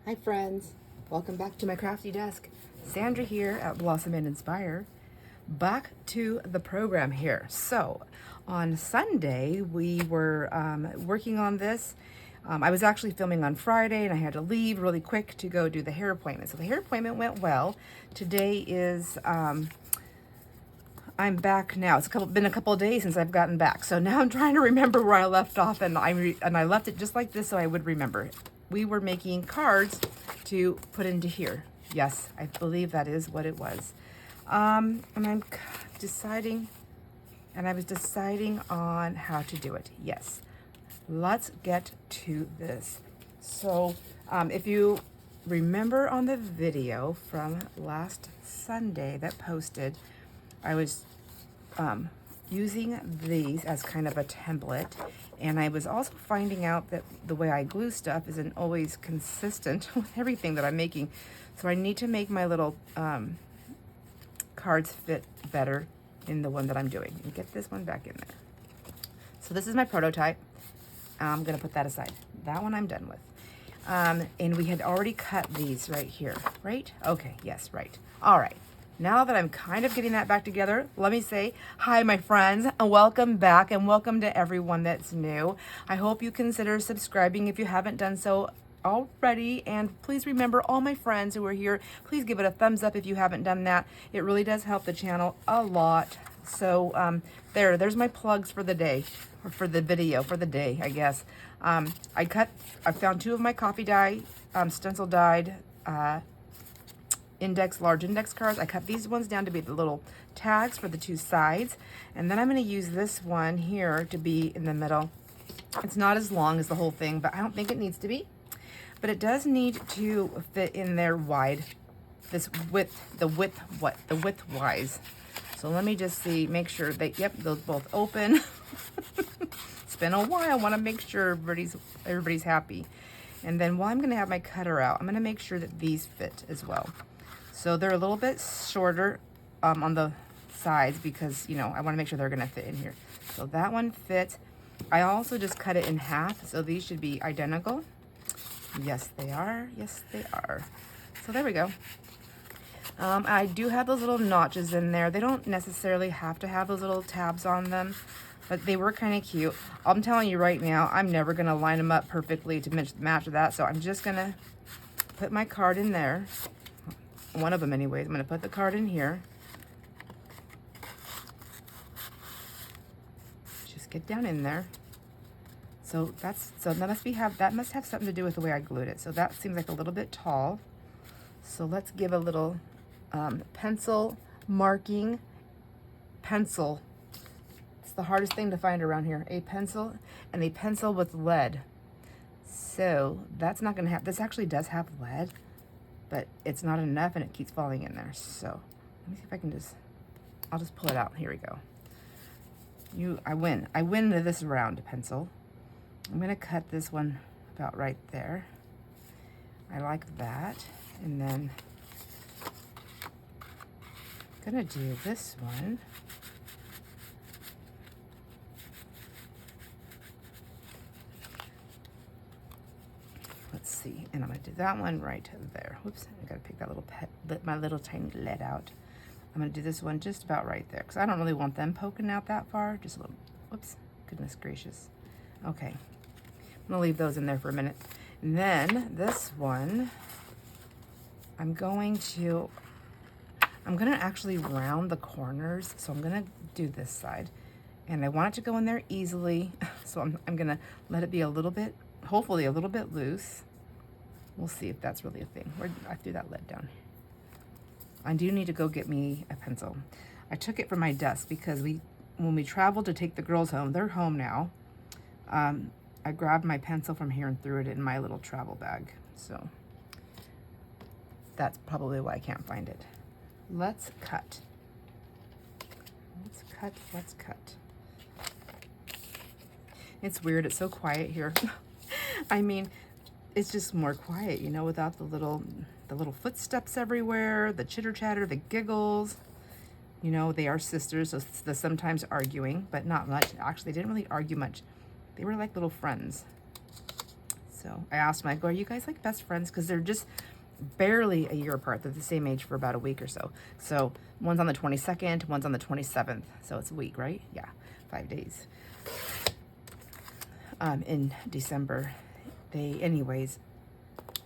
Hi friends, welcome back to my crafty desk. Sandra here at Blossom and Inspire. Back to the program here. So on Sunday we were working on this. I was actually filming on Friday and I had to leave really quick to go do the hair appointment. So the hair appointment went well. Today is I'm back now. It's been a couple of days since I've gotten back. So now I'm trying to remember where I left off, and I left it just like this so I would remember. We were making cards to put into here. Yes, I believe that is what it was. And I was deciding on how to do it. Yes, let's get to this. So if you remember on the video from last Sunday that posted, I was using these as kind of a template, and I was also finding out that the way I glue stuff isn't always consistent with everything that I'm making. So I need to make my little cards fit better in the one that I'm doing. And get this one back in there. So this is my prototype. I'm gonna put that aside. That one I'm done with. And we had already cut these right here, right? Okay, yes, right. All right. Now that I'm kind of getting that back together, let me say hi, my friends, and welcome back, and welcome to everyone that's new. I hope you consider subscribing if you haven't done so already, and please remember, all my friends who are here, please give it a thumbs up if you haven't done that. It really does help the channel a lot. So there's my plugs for the day, or for the video, for the day, I guess. I found 2 of my coffee dye, stencil dyed, large index cards. I cut these ones down to be the little tags for the 2 sides, and then I'm going to use this one here to be in the middle. It's not as long as the whole thing, but I don't think it needs to be, but it does need to fit in there wide, the width wise. So let me just see, make sure that, yep, those both open. It's been a while. I want to make sure everybody's happy. And then while I'm going to have my cutter out, I'm going to make sure that these fit as well. So they're a little bit shorter on the sides because, you know, I want to make sure they're going to fit in here. So that one fits. I also just cut it in half, so these should be identical. Yes, they are. Yes, they are. So there we go. I do have those little notches in there. They don't necessarily have to have those little tabs on them, but they were kind of cute. I'm telling you right now, I'm never going to line them up perfectly to match that, so I'm just going to put my card in there. One of them anyways. I'm going to put the card in here. Just get down in there. So that must have something to do with the way I glued it. So that seems like a little bit tall. So let's give a little pencil marking pencil. It's the hardest thing to find around here. A pencil, and a pencil with lead. So that's not going to have, this actually does have lead, but it's not enough and it keeps falling in there. So let me see if I can I'll just pull it out. Here we go. I win this round pencil. I'm going to cut this one about right there. I like that. And then I'm going to do this one. Let's see, and I'm going to do that one right there. Whoops, I got to pick that my little tiny lead out. I'm going to do this one just about right there because I don't really want them poking out that far. Just a little, whoops, goodness gracious. Okay, I'm going to leave those in there for a minute. And then this one, I'm going to actually round the corners. So I'm going to do this side. And I want it to go in there easily. So I'm going to let it be a little bit, hopefully a little bit loose. We'll see if that's really a thing. I threw that lead down. I do need to go get me a pencil. I took it from my desk because when we traveled to take the girls home, they're home now. I grabbed my pencil from here and threw it in my little travel bag. So that's probably why I can't find it. Let's cut. Let's cut. It's weird, it's so quiet here. I mean, it's just more quiet, you know, without the little footsteps everywhere, the chitter chatter, the giggles. You know, they are sisters, so they're sometimes arguing, but not much. Actually, they didn't really argue much. They were like little friends. So I asked them, I go, are you guys like best friends? Because they're just barely a year apart. They're the same age for about a week or so. So one's on the 22nd, one's on the 27th. So it's a week, right? Yeah, 5 days. In December, anyways,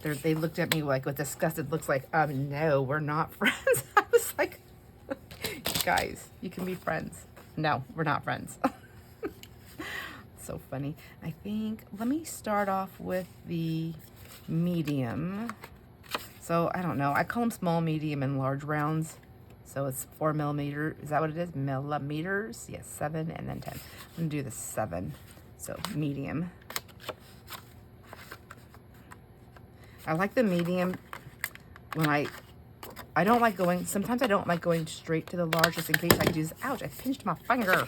they looked at me like with disgusted looks like, no, we're not friends. I was like, guys, you can be friends. No, we're not friends. So funny. I think, let me start off with the medium. So I don't know, I call them small, medium, and large rounds. So it's 4 millimeter, is that what it is? Millimeters? Yes, 7 and then 10. I'm gonna do the 7, so medium. I like the medium when I don't like going, sometimes I don't like going straight to the large just in case I do this. Ouch, I pinched my finger.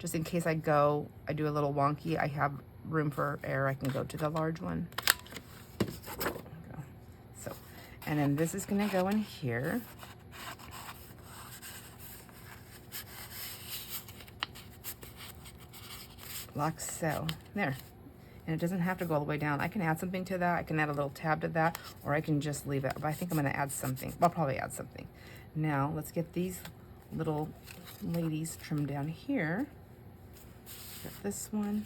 Just in case I do a little wonky, I have room for air, I can go to the large one. So, and then this is gonna go in here. Like so, there. And it doesn't have to go all the way down. I can add something to that. I can add a little tab to that, or I can just leave it. But I think I'm gonna add something. I'll probably add something. Now, let's get these little ladies trimmed down here. Get this one.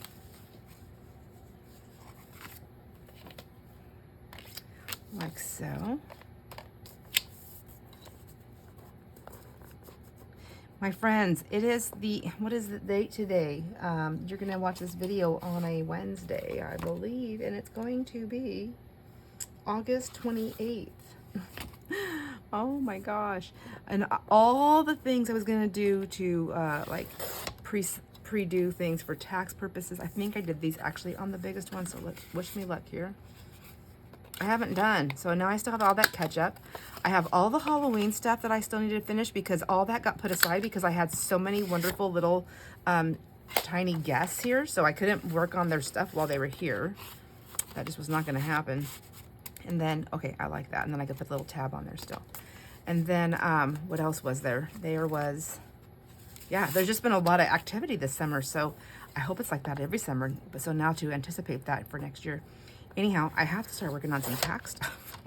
Like so. My friends, it is what is the date today? You're gonna watch this video on a Wednesday, I believe, and it's going to be August 28th. Oh my gosh. And all the things I was gonna do to like pre-do things for tax purposes, I think I did these actually on the biggest one, so wish me luck here. I haven't done. So now I still have all that catch up. I have all the Halloween stuff that I still need to finish because all that got put aside because I had so many wonderful little tiny guests here. So I couldn't work on their stuff while they were here. That just was not going to happen. And then, okay, I like that. And then I could put a little tab on there still. And then what else was there? There was, yeah, there's just been a lot of activity this summer. So I hope it's like that every summer. But so now to anticipate that for next year. Anyhow, I have to start working on some tax stuff.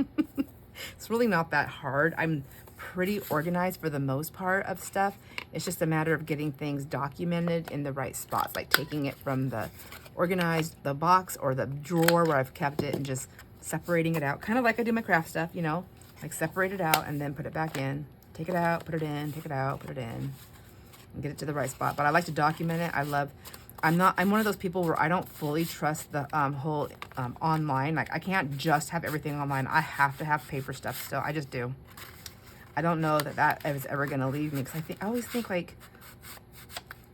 It's really not that hard. I'm pretty organized for the most part of stuff. It's just a matter of getting things documented in the right spots, like taking it from the box or the drawer where I've kept it and just separating it out. Kind of like I do my craft stuff, you know, like separate it out and then put it back in. Take it out, put it in, take it out, put it in, and get it to the right spot. But I like to document it. I'm one of those people where I don't fully trust the whole online. Like I can't just have everything online. I have to have paper stuff still. I just do. I don't know that is ever gonna leave me because I always think like,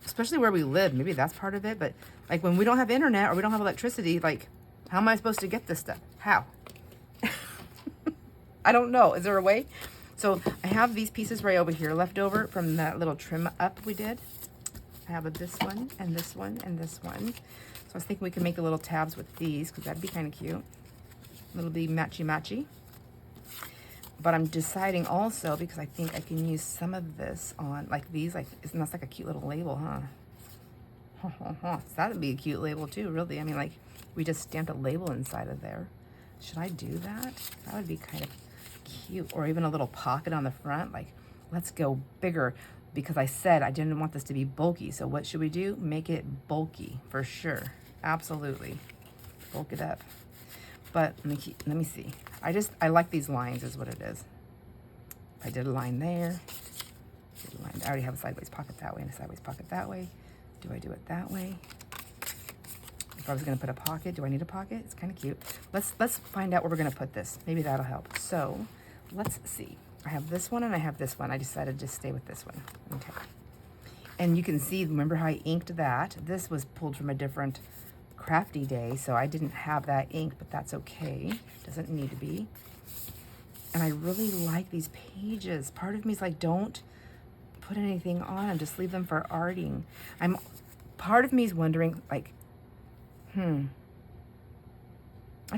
especially where we live, maybe that's part of it. But like when we don't have internet or we don't have electricity, like how am I supposed to get this stuff? How? I don't know. Is there a way? So I have these pieces right over here left over from that little trim up we did. I have this one and this one and this one. So I was thinking we could make a little tabs with these because that'd be kind of cute. It'll be matchy-matchy. But I'm deciding also because I think I can use some of this on like these. Like, isn't that like a cute little label, huh? So that'd be a cute label too, really. I mean, like we just stamped a label inside of there. Should I do that? That would be kind of cute. Or even a little pocket on the front. Like, let's go bigger. Because I said I didn't want this to be bulky. So what should we do? Make it bulky for sure. Absolutely. Bulk it up. But let me see. I like these lines is what it is. I did a line there. I already have a sideways pocket that way and a sideways pocket that way. Do I do it that way? If I was gonna put a pocket, do I need a pocket? It's kind of cute. Let's find out where we're gonna put this. Maybe that'll help. So let's see. I have this one and I have this one. I decided to just stay with this one. Okay. And you can see, remember how I inked that? This was pulled from a different crafty day, so I didn't have that ink, but that's okay. Doesn't need to be. And I really like these pages. Part of me is like, don't put anything on them. Just leave them for arting. Part of me is wondering, like, I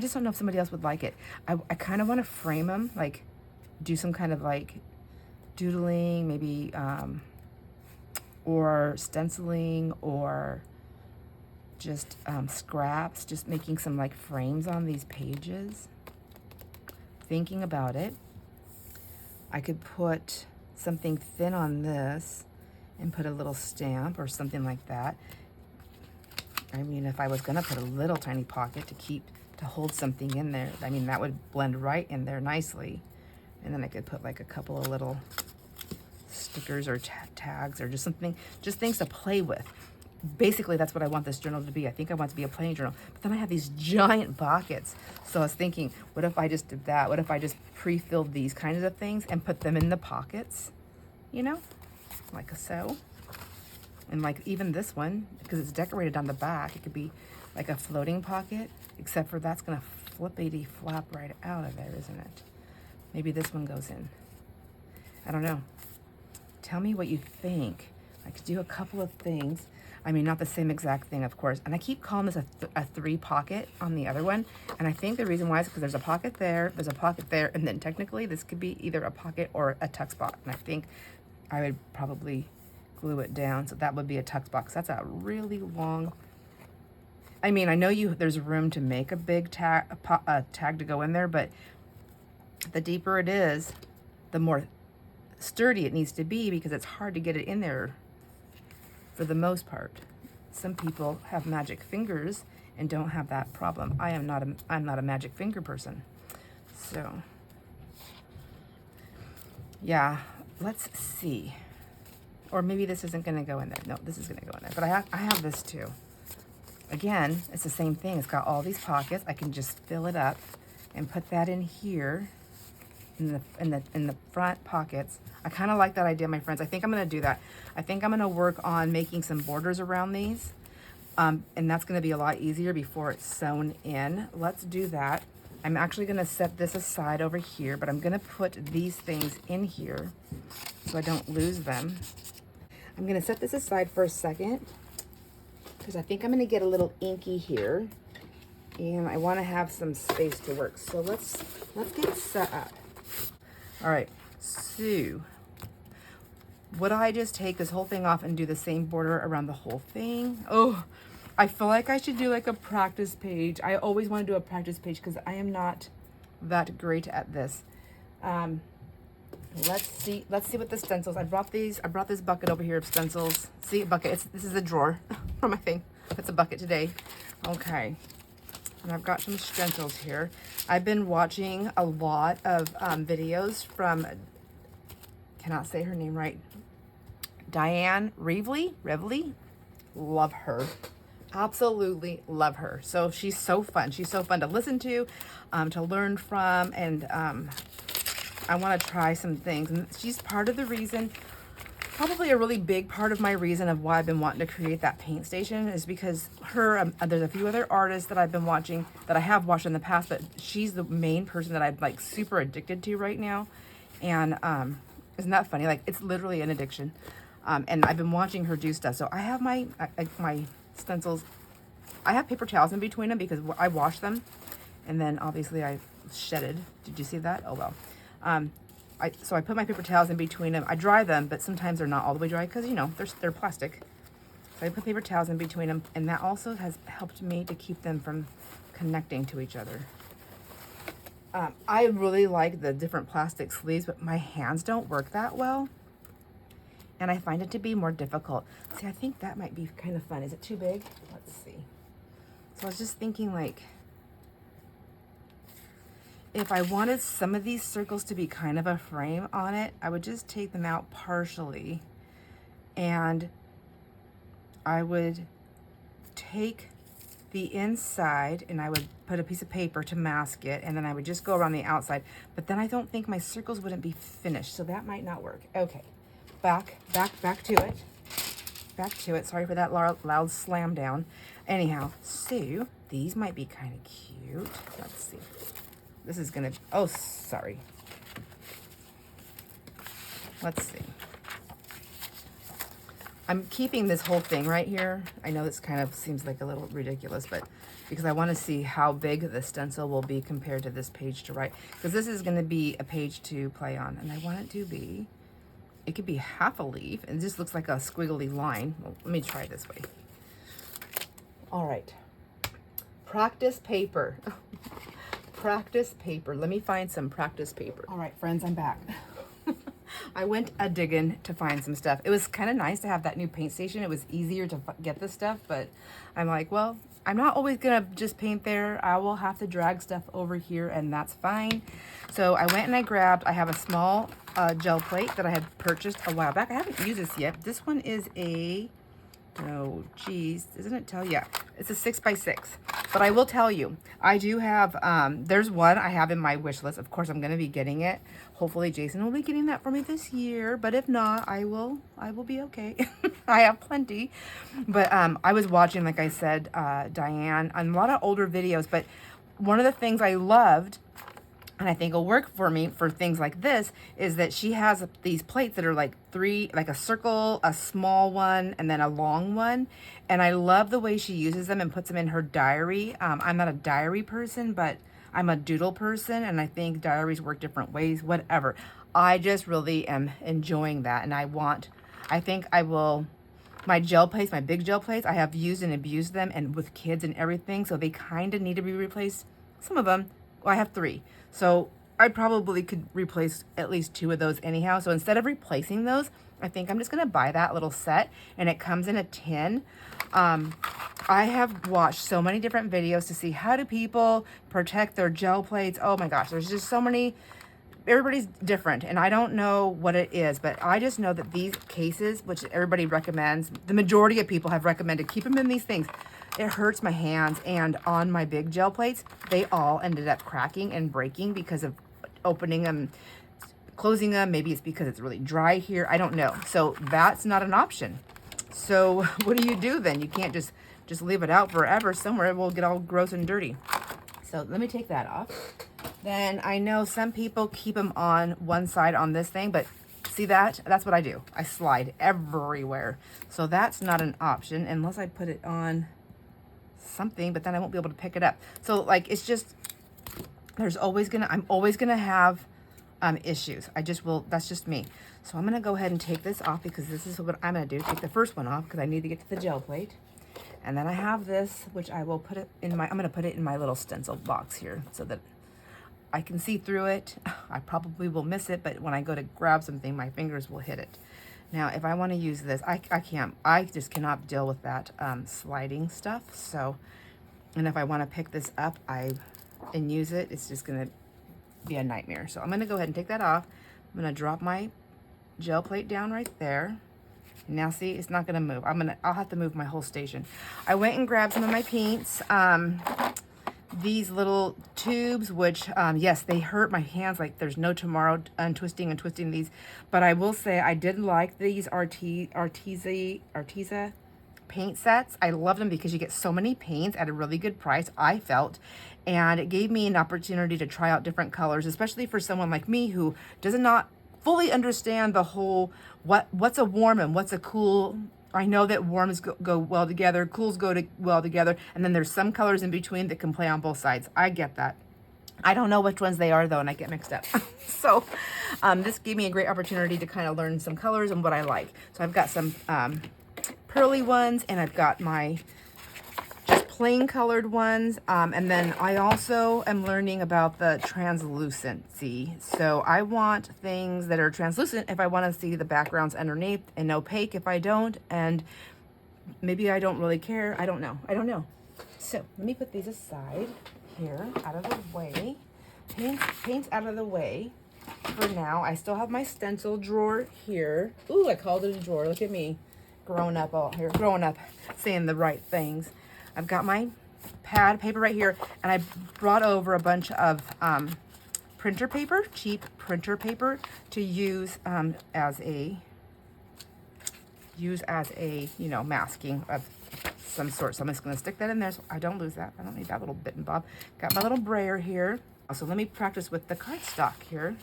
just don't know if somebody else would like it. I kind of want to frame them, like, do some kind of like doodling, maybe, or stenciling, or just scraps, just making some like frames on these pages. Thinking about it. I could put something thin on this and put a little stamp or something like that. I mean, if I was gonna put a little tiny pocket to hold something in there, I mean, that would blend right in there nicely. And then I could put like a couple of little stickers or tags or just something, just things to play with. Basically, that's what I want this journal to be. I think I want it to be a playing journal. But then I have these giant pockets. So I was thinking, what if I just did that? What if I just pre-filled these kinds of things and put them in the pockets? You know, like so. And like even this one, because it's decorated on the back, it could be like a floating pocket, except for that's gonna flippity flap right out of there, isn't it? Maybe this one goes in. I don't know. Tell me what you think. I could do a couple of things. I mean, not the same exact thing, of course. And I keep calling this a 3 pocket on the other one. And I think the reason why is because there's a pocket there, there's a pocket there, and then technically this could be either a pocket or a tuck spot. And I think I would probably glue it down. So that would be a tuck spot, 'cause that's a really long, I mean, I know there's room to make a big tag, a tag to go in there, but the deeper it is, the more sturdy it needs to be, because it's hard to get it in there for the most part. Some people have magic fingers and don't have that problem. I'm not a magic finger person. So yeah, let's see. Or maybe this isn't gonna go in there. No, this is gonna go in there. But I have this too. Again, it's the same thing. It's got all these pockets. I can just fill it up and put that in here in the front pockets. I kind of like that idea, my friends. I think I'm gonna do that. I think I'm gonna work on making some borders around these. And that's gonna be a lot easier before it's sewn in. Let's do that. I'm actually gonna set this aside over here, but I'm gonna put these things in here so I don't lose them. I'm gonna set this aside for a second because I think I'm gonna get a little inky here and I wanna have some space to work. So let's get set up. All right, so would I just take this whole thing off and do the same border around the whole thing? Oh, I feel like I should do like a practice page. I always want to do a practice page because I am not that great at this. Let's see what the stencils. I brought this bucket over here of stencils. See, a bucket. This is a drawer from my thing. It's a bucket today. Okay. And I've got some stencils here. I've been watching a lot of videos from, cannot say her name right, Dyan Reaveley. Love her. Absolutely love her. So she's so fun. She's so fun to listen to learn from, and I want to try some things. And she's part of the reason, probably a really big part of my reason of why I've been wanting to create that paint station, is because her, there's a few other artists that I've been watching, that I have watched in the past, but she's the main person that I'm like super addicted to right now. And isn't that funny? Like, it's literally an addiction. And I've been watching her do stuff. So I have my stencils. I have paper towels in between them because I wash them. And then obviously I shedded. Did you see that? Oh well. So I put my paper towels in between them. I dry them, but sometimes they're not all the way dry because, you know, they're plastic. So I put paper towels in between them, and that also has helped me to keep them from connecting to each other. I really like the different plastic sleeves, but my hands don't work that well. And I find it to be more difficult. See, I think that might be kind of fun. Is it too big? Let's see. So I was just thinking, like, if I wanted some of these circles to be kind of a frame on it, I would just take them out partially, and I would take the inside and I would put a piece of paper to mask it, and then I would just go around the outside. But then I don't think my circles wouldn't be finished, so that might not work. Okay, back to it. Back to it. Sorry for that loud slam down. Anyhow, so these might be kind of cute. Let's see. This is gonna, oh, sorry. Let's see. I'm keeping this whole thing right here. I know this kind of seems like a little ridiculous, but because I want to see how big the stencil will be compared to this page to write. Because this is going to be a page to play on, and I want it to be, it could be half a leaf, and it just looks like a squiggly line. Well, let me try it this way. All right. Practice paper. Practice paper. Let me find some practice paper. All right, friends, I'm back. I went a-digging to find some stuff. It was kind of nice to have that new paint station. It was easier to get this stuff, but I'm like, well, I'm not always gonna just paint there. I will have to drag stuff over here, and that's fine. So I went and I have a small gel plate that I had purchased a while back. I haven't used this yet. This one is a, oh geez, doesn't it tell you? Yeah, it's a 6x6. But I will tell you, I do have, there's one I have in my wish list. Of course, I'm gonna be getting it. Hopefully Jason will be getting that for me this year, but if not, I will be okay. I have plenty. But I was watching, like I said, Dyan, on a lot of older videos, but one of the things I loved, and I think will work for me for things like this, is that she has these plates that are like like a circle, a small one, and then a long one. And I love the way she uses them and puts them in her diary. I'm not a diary person, but I'm a doodle person, and I think diaries work different ways, whatever. I just really am enjoying that, and I think I will, my gel plates, my big gel plates, I have used and abused them, and with kids and everything, so they kind of need to be replaced. Some of them, well, I have 3. So I probably could replace at least 2 of those anyhow. So instead of replacing those, I think I'm just gonna buy that little set, and it comes in a tin. I have watched so many different videos to see how do people protect their gel plates. Oh my gosh, there's just so many. Everybody's different, and I don't know what it is, but I just know that these cases, which everybody recommends, the majority of people have recommended, keep them in these things. It hurts my hands, and on my big gel plates, they all ended up cracking and breaking because of opening them, closing them. Maybe it's because it's really dry here. I don't know. So that's not an option. So what do you do then? You can't just leave it out forever somewhere. It will get all gross and dirty. So let me take that off. Then I know some people keep them on one side on this thing, but see that? That's what I do. I slide everywhere. So that's not an option unless I put it on something, but then I won't be able to pick it up. So like, it's just, I'm always gonna have issues. That's just me. So I'm gonna go ahead and take this off, because this is what I'm gonna do. Take the first one off because I need to get to the gel plate. And then I have this, which I will put it in I'm gonna put it in my little stencil box here so that I can see through it. I probably will miss it, but when I go to grab something, my fingers will hit it. Now, if I want to use this, I just cannot deal with that sliding stuff. So, and if I want to pick this up and use it, it's just going to be a nightmare. So I'm going to go ahead and take that off. I'm going to drop my gel plate down right there. Now see, it's not going to move. I'll have to move my whole station. I went and grabbed some of my paints. These little tubes, which yes, they hurt my hands like there's no tomorrow, untwisting and twisting these, but I will say I did like these Arteza paint sets. I love them because you get so many paints at a really good price, I felt, and it gave me an opportunity to try out different colors, especially for someone like me who does not fully understand the whole what's a warm and what's a cool. I know that warms go well together, cools go well together, and then there's some colors in between that can play on both sides. I get that. I don't know which ones they are though, and I get mixed up. So this gave me a great opportunity to kind of learn some colors and what I like. So I've got some pearly ones, and I've got my just plain colored ones, and then I also am learning about the translucency. So I want things that are translucent if I want to see the backgrounds underneath, and opaque if I don't, and maybe I don't really care. I don't know. So let me put these aside here, out of the way. Paint's out of the way for now. I still have my stencil drawer here. Ooh, I called it a drawer. Look at me, growing up, saying the right things. I've got my pad paper right here, and I brought over a bunch of printer paper, cheap printer paper, to use as a masking of some sort. So I'm just going to stick that in there so I don't lose that. I don't need that little bit and bob. Got my little brayer here. So let me practice with the cardstock here.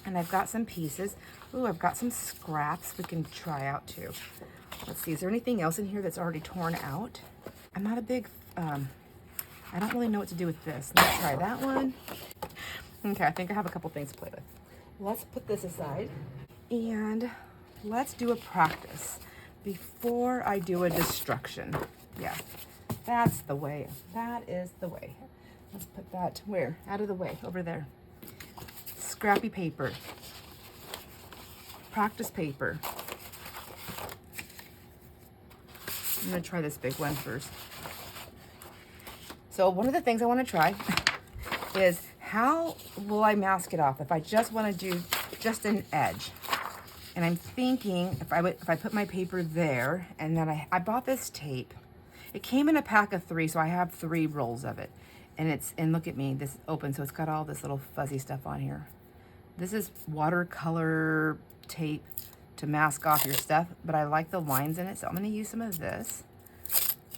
And I've got some pieces. Ooh, I've got some scraps we can try out too. Let's see, is there anything else in here that's already torn out? I'm not a big, I don't really know what to do with this. Let's try that one. Okay, I think I have a couple things to play with. Let's put this aside, and let's do a practice before I do a destruction. Yeah, That's the way. That is the way. Let's put that where? Out of the way, over there. Scrappy paper. Practice paper. I'm gonna try this big one first. So one of the things I want to try is how will I mask it off if I just want to do just an edge. And I'm thinking if I put my paper there, and then I bought this tape. It came in a pack of 3, so I have 3 rolls of it. And look at me, this is open, so it's got all this little fuzzy stuff on here. This is watercolor tape to mask off your stuff, but I like the lines in it, so I'm gonna use some of this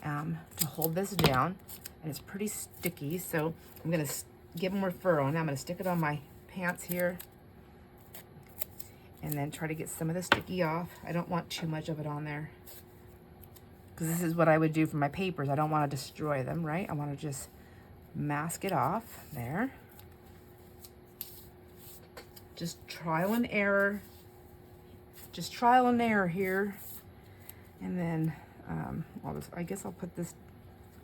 to hold this down. And it's pretty sticky, so I'm gonna give more fur on it. I'm gonna stick it on my pants here, and then try to get some of the sticky off. I don't want too much of it on there, because this is what I would do for my papers. I don't want to destroy them, right? I want to just mask it off there. Just trial and error. Just trial and error here. And then, I guess I'll put this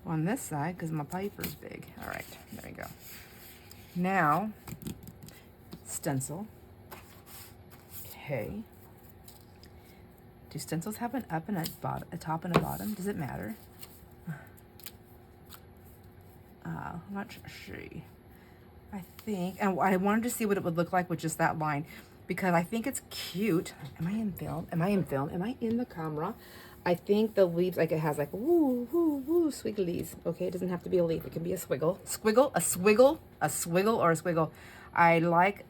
on this side because my paper's big. All right, there we go. Now, stencil. Okay. Do stencils have an up and a top and a bottom? Does it matter? I'm not sure. I think, and I wanted to see what it would look like with just that line, because I think it's cute. Am I in film? Am I in film? Am I in the camera? I think the leaves, like it has like woo, woo, woo, swigglies. Okay, it doesn't have to be a leaf. It can be a swiggle. Squiggle, a swiggle, a swiggle, or a squiggle. I like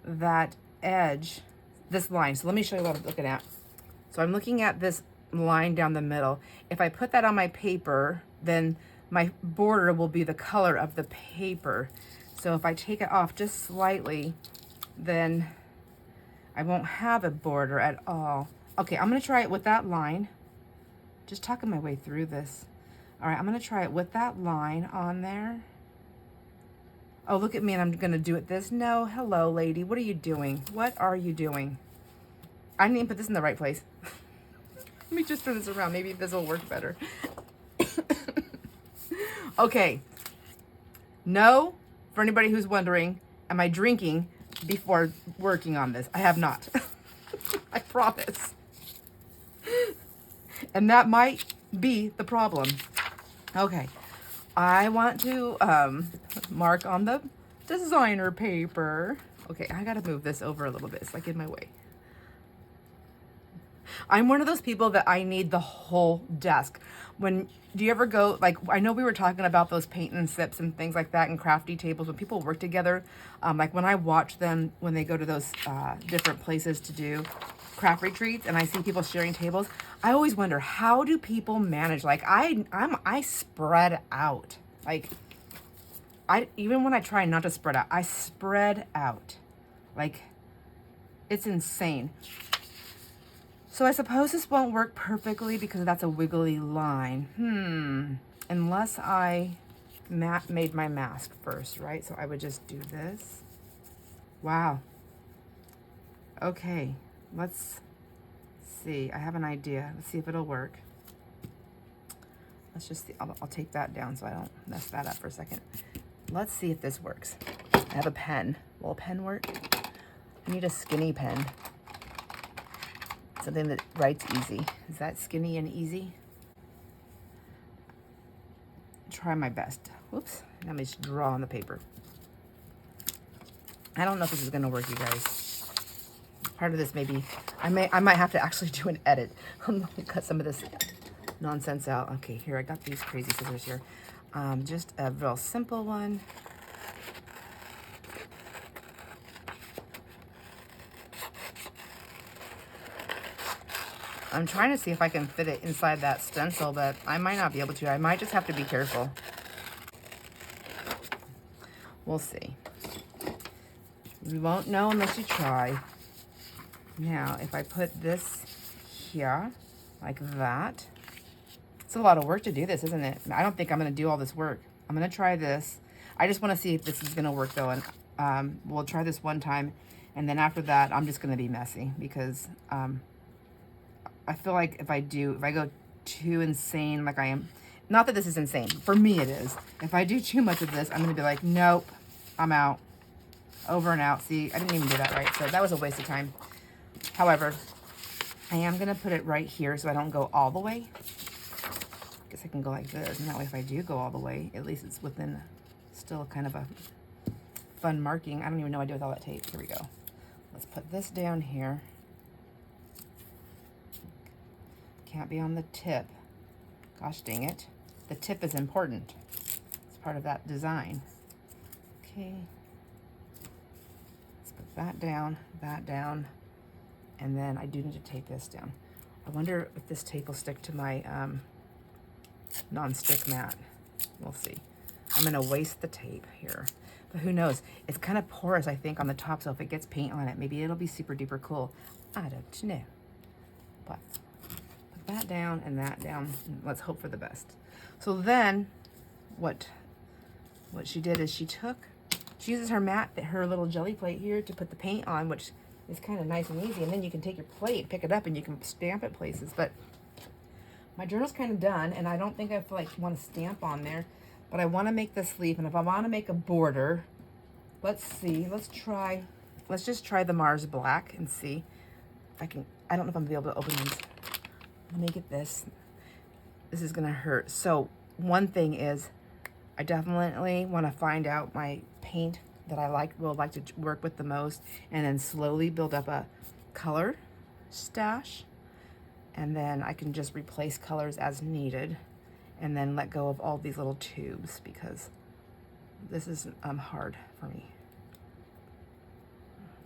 that edge, this line. So let me show you what I'm looking at. So I'm looking at this line down the middle. If I put that on my paper, then my border will be the color of the paper. So if I take it off just slightly, then I won't have a border at all. Okay, I'm gonna try it with that line. Just talking my way through this. All right, I'm gonna try it with that line on there. Oh, look at me, and I'm gonna do it this. No, hello, lady, what are you doing? What are you doing? I didn't even put this in the right place. Let me just turn this around. Maybe this will work better. Okay. No, for anybody who's wondering, am I drinking before working on this? I have not. I promise. And that might be the problem. Okay. I want to mark on the designer paper. Okay, I gotta move this over a little bit. It's like in my way. I'm one of those people that I need the whole desk. Do you ever go, like, I know we were talking about those paint and sips and things like that and crafty tables when people work together. Like when I watch them, when they go to those different places to do craft retreats and I see people sharing tables, I always wonder, how do people manage? Like I spread out. Like even when I try not to spread out, I spread out. Like it's insane. So I suppose this won't work perfectly because that's a wiggly line. Unless I made my mask first, right? So I would just do this. Wow. Okay, let's see. I have an idea. Let's see if it'll work. Let's just see. I'll take that down so I don't mess that up for a second. Let's see if this works. I have a pen. Will a pen work? I need a skinny pen. Something that writes easy. Is that skinny and easy? Try my best. Whoops. Let me just draw on the paper. I don't know if this is gonna work, you guys. Part of this maybe, I might have to actually do an edit. I'm gonna cut some of this nonsense out. Okay, here, I got these crazy scissors here. Just a real simple one. I'm trying to see if I can fit it inside that stencil, but I might not be able to. I might just have to be careful. We'll see. You won't know unless you try. Now, if I put this here, like that, it's a lot of work to do this, isn't it? I don't think I'm gonna do all this work. I'm gonna try this. I just wanna see if this is gonna work though, and we'll try this one time, and then after that, I'm just gonna be messy because I feel like if I go too insane like I am, Not that this is insane. For me, it is. If I do too much of this, I'm going to be like, nope, I'm out. Over and out. See, I didn't even do that right. So that was a waste of time. However, I am going to put it right here so I don't go all the way. I guess I can go like this. And that way, if I do go all the way, at least it's within still kind of a fun marking. I don't even know what I do with all that tape. Here we go. Let's put this down here. Can't be on the tip. Gosh dang it. The tip is important. It's part of that design. Okay. Let's put that down, and then I do need to tape this down. I wonder if this tape will stick to my non-stick mat. We'll see. I'm gonna waste the tape here, but who knows? It's kind of porous, I think, on the top, so if it gets paint on it, maybe it'll be super duper cool. I don't know. But put that down and that down. Let's hope for the best. So then what she did is she uses her mat, her little jelly plate here, to put the paint on, which is kind of nice and easy. And then you can take your plate, pick it up, and you can stamp it places. But my journal's kind of done, and I don't think I want to stamp on there, but I want to make this leaf. And if I want to make a border, let's see, let's just try the Mars Black and see if I can. I don't know if I'm gonna be able to open these. Let me get this. This is gonna hurt. So one thing is, I definitely want to find out my paint that I will like to work with the most, and then slowly build up a color stash, and then I can just replace colors as needed, and then let go of all these little tubes, because this is hard for me,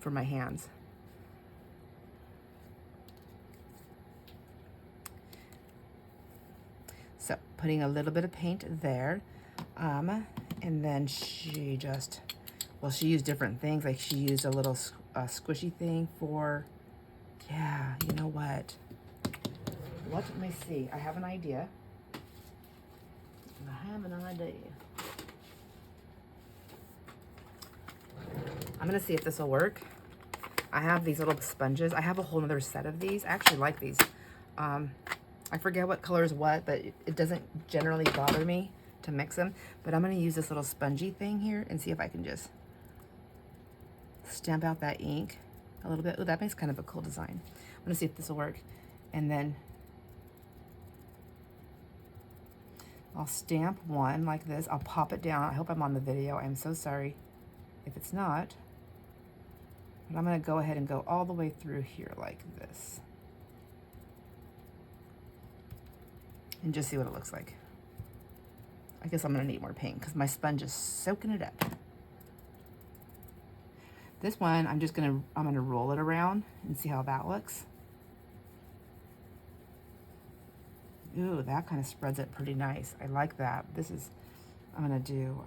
for my hands. So putting a little bit of paint there, and then she used different things. Like she used a little squishy thing for, yeah, you know what? Let me see. I have an idea. I'm gonna see if this will work. I have these little sponges. I have a whole other set of these. I actually like these. I forget what color is what, but it doesn't generally bother me to mix them. But I'm gonna use this little spongy thing here and see if I can just stamp out that ink a little bit. Oh, that makes kind of a cool design. I'm gonna see if this will work. And then I'll stamp one like this. I'll pop it down. I hope I'm on the video. I'm so sorry if it's not. But I'm gonna go ahead and go all the way through here like this. And just see what it looks like. I guess I'm gonna need more paint because my sponge is soaking it up. This one, I'm gonna roll it around and see how that looks. Ooh, that kind of spreads it pretty nice. I like that. I'm gonna do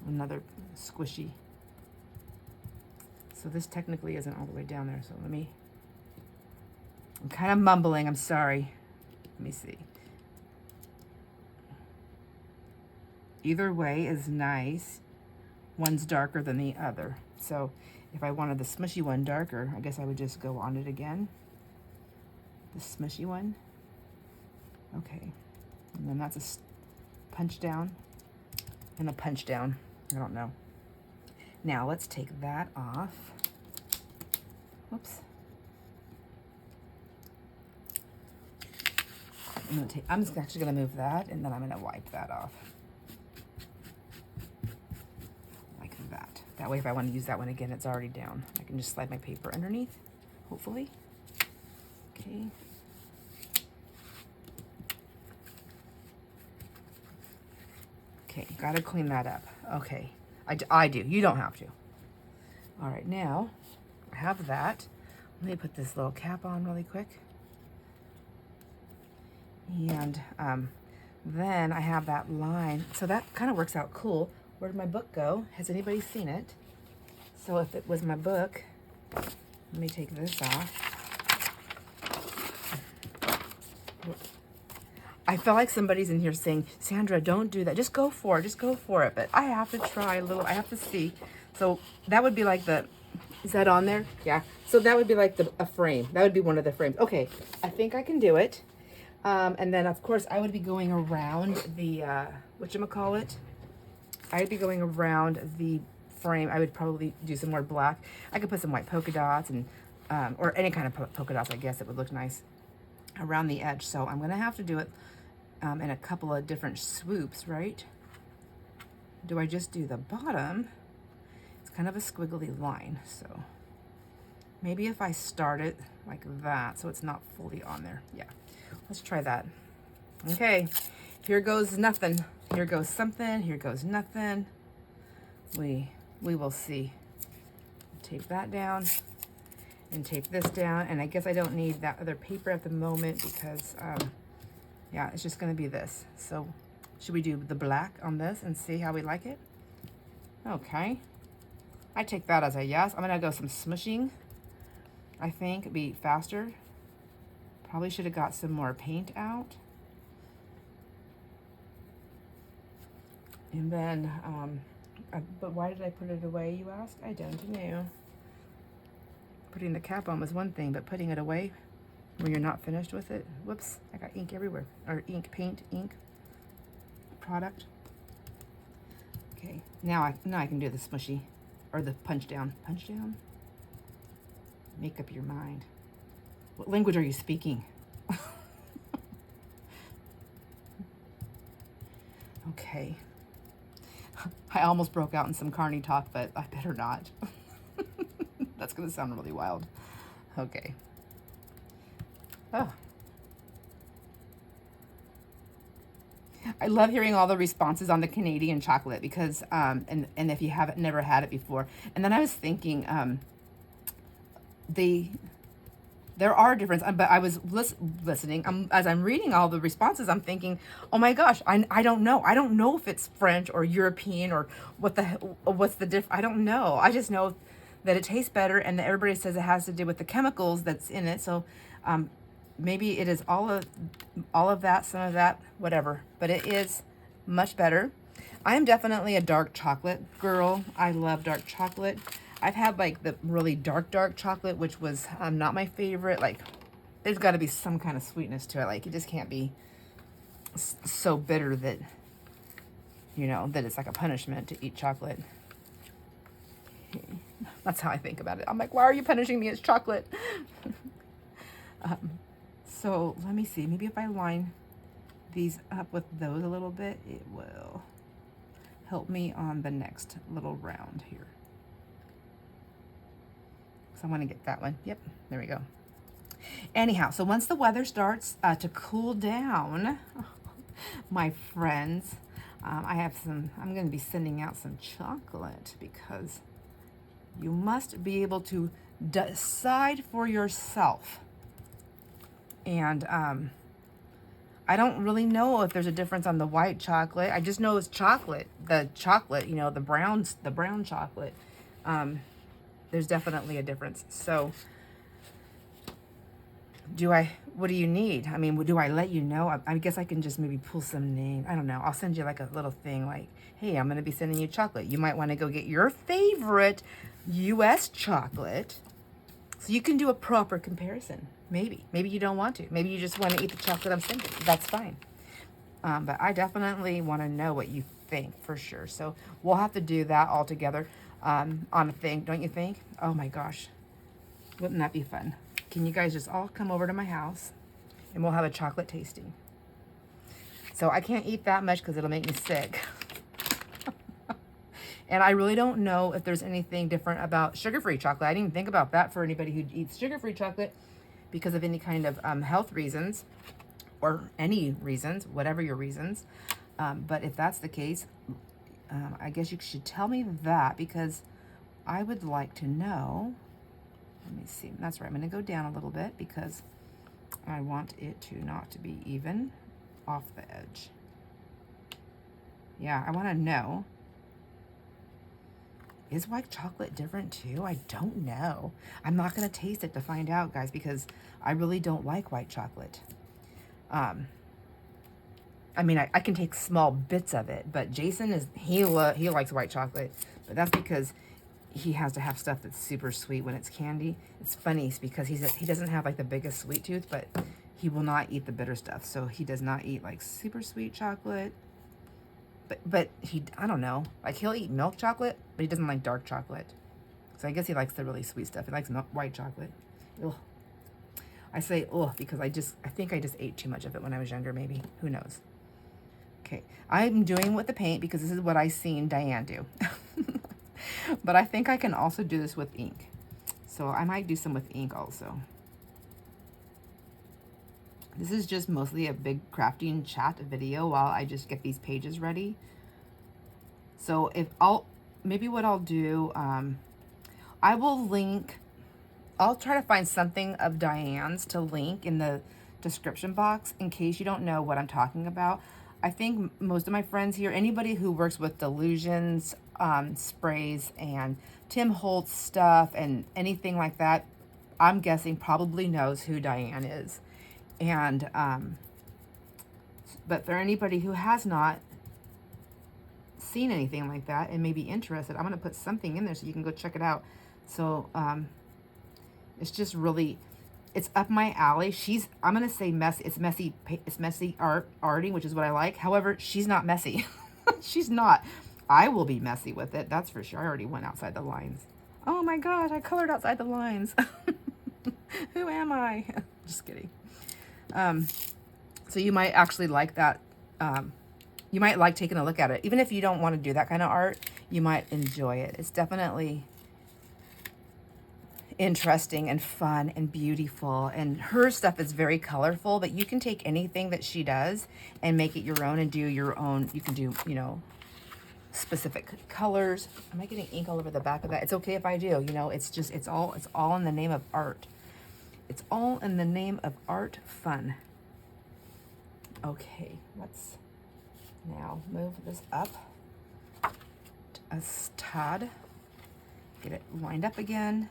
another squishy. So this technically isn't all the way down there, so I'm kind of mumbling, I'm sorry. Let me see. Either way is nice. One's darker than the other. So if I wanted the smushy one darker, I guess I would just go on it again. The smushy one. Okay. And then that's a punch down and a punch down. I don't know. Now let's take that off. Whoops. I'm just actually going to move that, and then I'm going to wipe that off. Like that. That way if I want to use that one again, it's already down. I can just slide my paper underneath, hopefully. Okay. Okay, got to clean that up. Okay, I do. You don't have to. All right, now I have that. Let me put this little cap on really quick. And then I have that line. So that kind of works out cool. Where did my book go? Has anybody seen it? So if it was my book, let me take this off. I feel like somebody's in here saying, Sandra, don't do that. Just go for it. Just go for it. But I have to try a little. I have to see. So that would be like Is that on there? Yeah. So that would be like a frame. That would be one of the frames. Okay, I think I can do it. And then, of course, I would be going around the, whatchamacallit? I'd be going around the frame. I would probably do some more black. I could put some white polka dots and, or any kind of polka dots, I guess. It would look nice around the edge. So I'm going to have to do it in a couple of different swoops, right? Do I just do the bottom? It's kind of a squiggly line, so maybe if I start it like that so it's not fully on there. Yeah, let's try that. Okay, here goes nothing. Here goes something. Here goes nothing. We will see. Tape that down and tape this down. And I guess I don't need that other paper at the moment because, yeah, it's just going to be this. So should we do the black on this and see how we like it? Okay. I take that as a yes. I'm going to go some smushing. I think it'd be faster. Probably should have got some more paint out. And then, but why did I put it away, you ask? I don't know. Putting the cap on was one thing, but putting it away when you're not finished with it, whoops, I got ink everywhere. Or ink, paint, ink, product. Okay, now I can do the smushy, or the punch down. Punch down? Make up your mind. What language are you speaking? Okay. I almost broke out in some carny talk, but I better not. That's going to sound really wild. Okay. Oh. I love hearing all the responses on the Canadian chocolate because, and if you haven't never had it before. And then I was thinking, there are differences, but I was listening. As I'm reading all the responses, I'm thinking, oh my gosh, I don't know. I don't know if it's French or European or what's the diff. I don't know. I just know that it tastes better, and that everybody says it has to do with the chemicals that's in it. So maybe it is all of that, some of that, whatever. But it is much better. I am definitely a dark chocolate girl. I love dark chocolate. I've had like the really dark chocolate, which was not my favorite. Like, there's got to be some kind of sweetness to it. Like, it just can't be so bitter that, you know, that it's like a punishment to eat chocolate. That's how I think about it. I'm like, why are you punishing me? It's chocolate. So let me see. Maybe if I line these up with those a little bit, it will help me on the next little round here. I want to get that one. Yep, there we go. Anyhow, so once the weather starts to cool down, my friends, I'm going to be sending out some chocolate because you must be able to decide for yourself. And I don't really know if there's a difference on the white chocolate. I just know it's chocolate. The chocolate, you know, the brown chocolate. There's definitely a difference. So what do you need? I mean, do I let you know? I guess I can just maybe pull some name. I don't know. I'll send you like a little thing like, hey, I'm going to be sending you chocolate. You might want to go get your favorite U.S. chocolate so you can do a proper comparison. Maybe you don't want to. Maybe you just want to eat the chocolate I'm sending. That's fine. But I definitely want to know what you think for sure. So we'll have to do that all together. On a thing, don't you think? Oh my gosh, wouldn't that be fun? Can you guys just all come over to my house and we'll have a chocolate tasting? So I can't eat that much because it'll make me sick. And I really don't know if there's anything different about sugar-free chocolate. I didn't even think about that for anybody who eats sugar-free chocolate because of any kind of health reasons or any reasons, whatever your reasons. But if that's the case, I guess you should tell me that because I would like to know. Let me see. That's right. I'm going to go down a little bit because I want it to not to be even off the edge. Yeah, I want to know. Is white chocolate different too? I don't know. I'm not going to taste it to find out, guys, because I really don't like white chocolate. I mean, I can take small bits of it, but Jason he likes white chocolate, but that's because he has to have stuff that's super sweet when it's candy. It's funny because he doesn't have like the biggest sweet tooth, but he will not eat the bitter stuff. So he does not eat like super sweet chocolate. But I don't know. Like he'll eat milk chocolate, but he doesn't like dark chocolate. So I guess he likes the really sweet stuff. He likes white chocolate. Ugh. I say ugh because I think I just ate too much of it when I was younger, maybe. Who knows? Okay, I'm doing with the paint because this is what I seen Dyan do. But I think I can also do this with ink. So I might do some with ink also. This is just mostly a big crafting chat video while I just get these pages ready. So maybe what I'll do, I will link, I'll try to find something of Dyan's to link in the description box in case you don't know what I'm talking about. I think most of my friends here, anybody who works with Delusions, sprays, and Tim Holtz stuff, and anything like that, I'm guessing probably knows who Dyan is. And, but for anybody who has not seen anything like that and may be interested, I'm going to put something in there so you can go check it out. So, it's just really, it's up my alley. I'm going to say messy. It's messy arting, which is what I like. However, she's not messy. She's not. I will be messy with it. That's for sure. I already went outside the lines. Oh my gosh, I colored outside the lines. Who am I? Just kidding. So you might actually like that. You might like taking a look at it. Even if you don't want to do that kind of art, you might enjoy it. It's definitely interesting and fun and beautiful, and her stuff is very colorful, but you can take anything that she does and make it your own and do your own. You can do, you know, specific colors. Am I getting ink all over the back of that? It's okay if I do, you know, it's just, it's all in the name of art. It's all in the name of art fun. Okay, let's now move this up a tad, get it lined up again.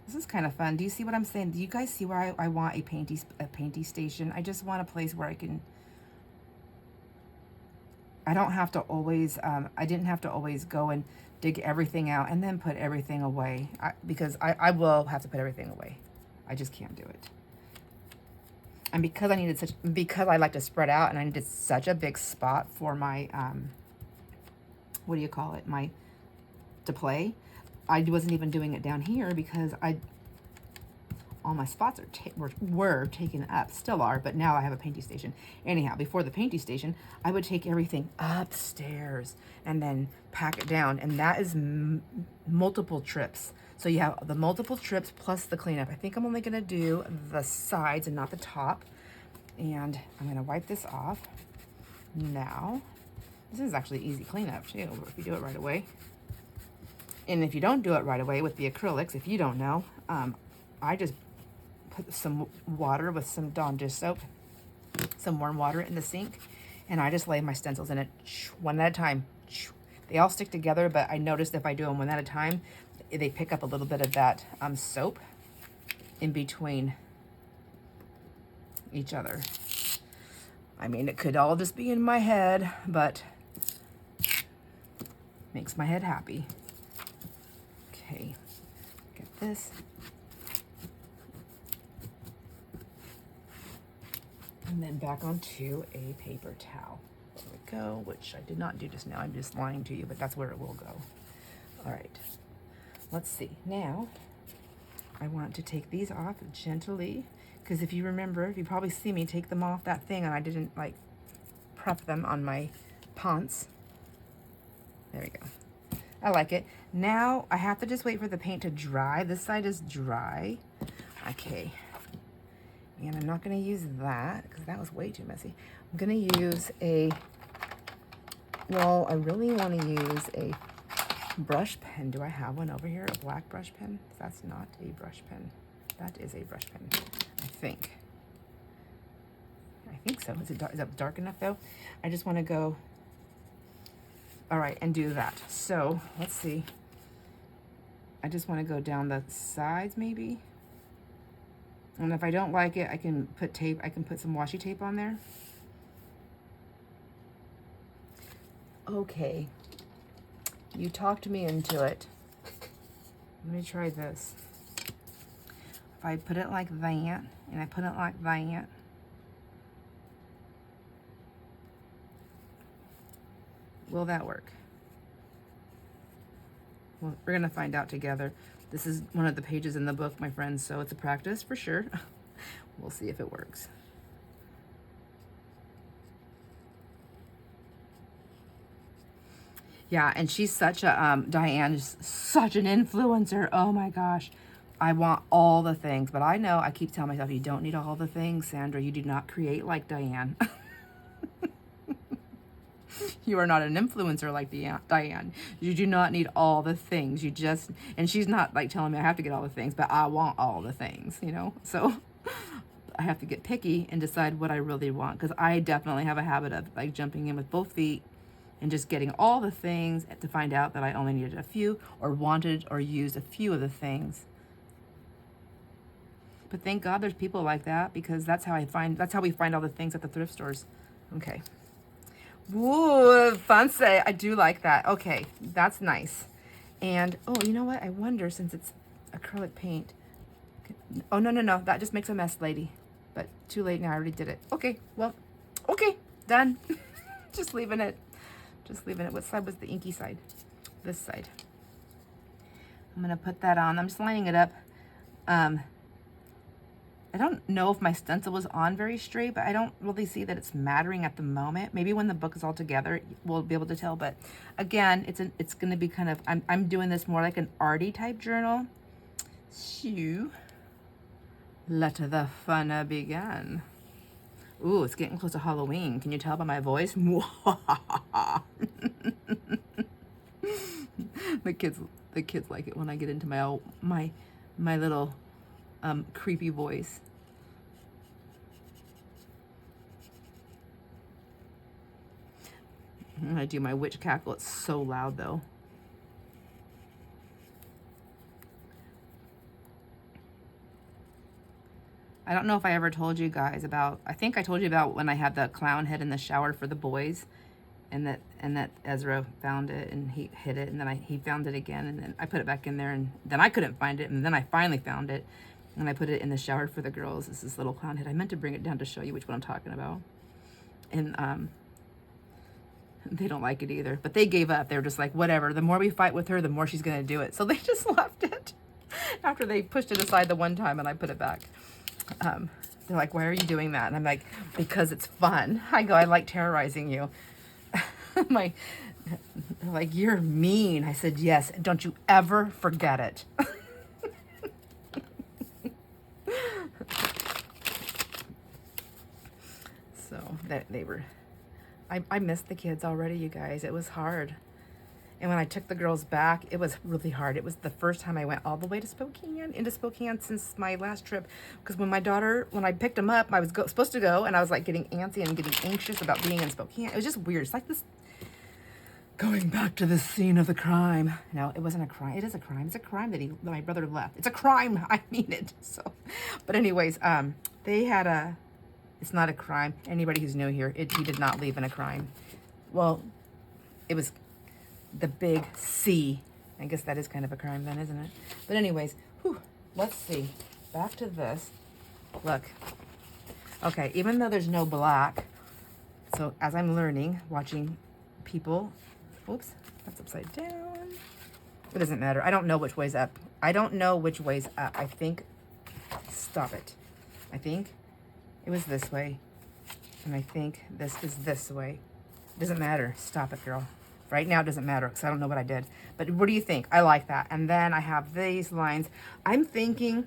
This is kind of fun. Do you see what I'm saying? Do you guys see where I want a painty station? I just want a place where I don't have to always, I didn't have to always go and dig everything out and then put everything away. Because I will have to put everything away. I just can't do it. And because I like to spread out and I needed such a big spot for my, what do you call it? To play. I wasn't even doing it down here because all my spots were taken up, still are, but now I have a painting station. Anyhow, before the painting station, I would take everything upstairs and then pack it down, and that is multiple trips. So you have the multiple trips plus the cleanup. I think I'm only gonna do the sides and not the top, and I'm gonna wipe this off now. This is actually easy cleanup too, if you do it right away. And if you don't do it right away with the acrylics, if you don't know, I just put some water with some Dawn dish soap, some warm water in the sink, and I just lay my stencils in it one at a time. They all stick together, but I noticed if I do them one at a time, they pick up a little bit of that soap in between each other. I mean, it could all just be in my head, but makes my head happy. Okay, get this. And then back onto a paper towel. There we go, which I did not do just now. I'm just lying to you, but that's where it will go. All right, let's see. Now, I want to take these off gently, because if you remember, if you probably see me take them off that thing, and I didn't like prep them on my ponce. There we go. I like it. Now I have to just wait for the paint to dry. This side is dry. Okay. And I'm not going to use that because that was way too messy. I'm going to use well, I really want to use a brush pen. Do I have one over here? A black brush pen? That's not a brush pen. That is a brush pen, I think. I think so. Is that dark enough though? I just want to go, all right, and do that. So let's see. I just want to go down the sides maybe. And if I don't like it, I can put tape. I can put some washi tape on there. Okay. You talked me into it. Let me try this. If I put it like that, and I put it like that, will that work? Well, we're gonna find out together. This is one of the pages in the book, my friends, so it's a practice for sure. We'll see if it works. Yeah, and she's such a, Dyan is such an influencer. Oh my gosh. I want all the things, but I know, I keep telling myself, you don't need all the things, Sandra. You do not create like Dyan. You are not an influencer like Dyan. You do not need all the things. You just, and she's not like telling me I have to get all the things, but I want all the things, you know? So I have to get picky and decide what I really want, because I definitely have a habit of like jumping in with both feet and just getting all the things to find out that I only needed a few, or wanted or used a few of the things. But thank God there's people like that, because that's how we find all the things at the thrift stores. Okay. Ooh, fancy. I do like that. Okay, that's nice. And, oh, you know what? I wonder, since it's acrylic paint. Oh, no. That just makes a mess, lady. But too late now. I already did it. Okay, well, okay, done. Just leaving it. Just leaving it. What side was the inky side? This side. I'm going to put that on. I'm just lining it up. I don't know if my stencil was on very straight, but I don't really see that it's mattering at the moment. Maybe when the book is all together, we'll be able to tell. But again, it's going to be kind of, I'm doing this more like an arty type journal. So, let the fun begin. Ooh, it's getting close to Halloween. Can you tell by my voice? The kids like it when I get into my little creepy voice. I'm gonna do my witch cackle. It's so loud though. I don't know if I ever told you guys about, I think I told you about when I had the clown head in the shower for the boys, and that Ezra found it and he hid it, and then he found it again, and then I put it back in there, and then I couldn't find it, and then I finally found it, and I put it in the shower for the girls. It's this little clown head. I meant to bring it down to show you which one I'm talking about. And they don't like it either, but they gave up. They were just like, whatever, the more we fight with her, the more she's gonna do it. So they just left it after they pushed it aside the one time and I put it back. They're like, why are you doing that? And I'm like, because it's fun. I go, I like terrorizing you. They're like, you're mean. I said, yes, don't you ever forget it. So that they were, I missed the kids already, you guys. It was hard. And when I took the girls back, it was really hard. It was the first time I went all the way to into Spokane since my last trip. Because when I picked them up, I was supposed to go, and I was like getting antsy and getting anxious about being in Spokane. It was just weird. It's like this, going back to the scene of the crime. No, it wasn't a crime. It is a crime. It's a crime that my brother left. It's a crime. I mean it. So, but anyways, they had it's not a crime. Anybody who's new here, he did not leave in a crime. Well, it was the big C. I guess that is kind of a crime then, isn't it? But anyways, let's see. Back to this. Look. Okay, even though there's no black, so as I'm learning, watching people, oops, that's upside down. It doesn't matter. I don't know which way's up. I think, stop it. I think it was this way. And I think this is this way. It doesn't matter. Stop it, girl. Right now it doesn't matter because I don't know what I did. But what do you think? I like that. And then I have these lines. I'm thinking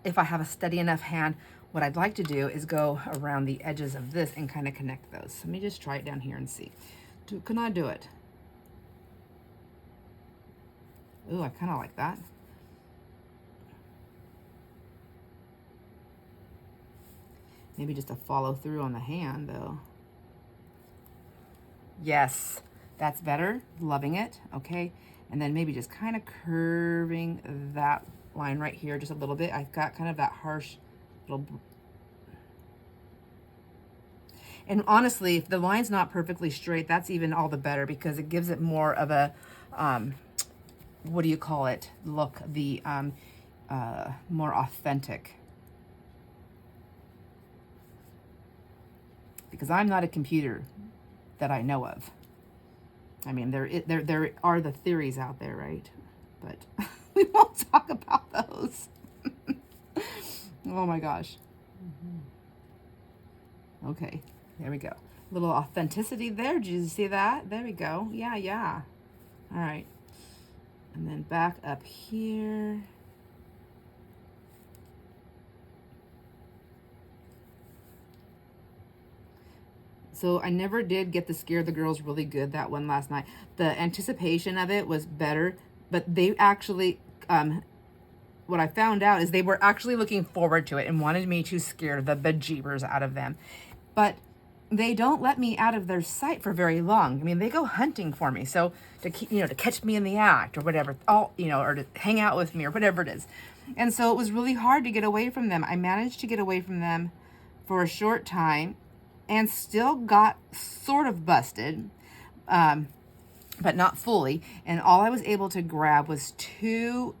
if I have a steady enough hand, what I'd like to do is go around the edges of this and kind of connect those. Let me just try it down here and see. Can I do it? Ooh, I kind of like that. Maybe just a follow through on the hand though. Yes. That's better. Loving it. Okay. And then maybe just kind of curving that line right here just a little bit. I've got kind of that harsh little... And honestly, if the line's not perfectly straight, that's even all the better because it gives it more of a, what do you call it? Look, the more authentic. Because I'm not a computer that I know of. I mean, there are the theories out there, right? But we won't talk about those. Oh my gosh. Okay, there we go. Little authenticity there. Did you see that? There we go. Yeah, yeah. All right. And then back up here. So I never did get to scare the girls really good that one last night. The anticipation of it was better, but they actually, what I found out is they were actually looking forward to it and wanted me to scare the bejeebers out of them. But they don't let me out of their sight for very long. I mean, they go hunting for me. So to keep, to catch me in the act or whatever, or to hang out with me or whatever it is. And so it was really hard to get away from them. I managed to get away from them for a short time and still got sort of busted, but not fully. And all I was able to grab was 2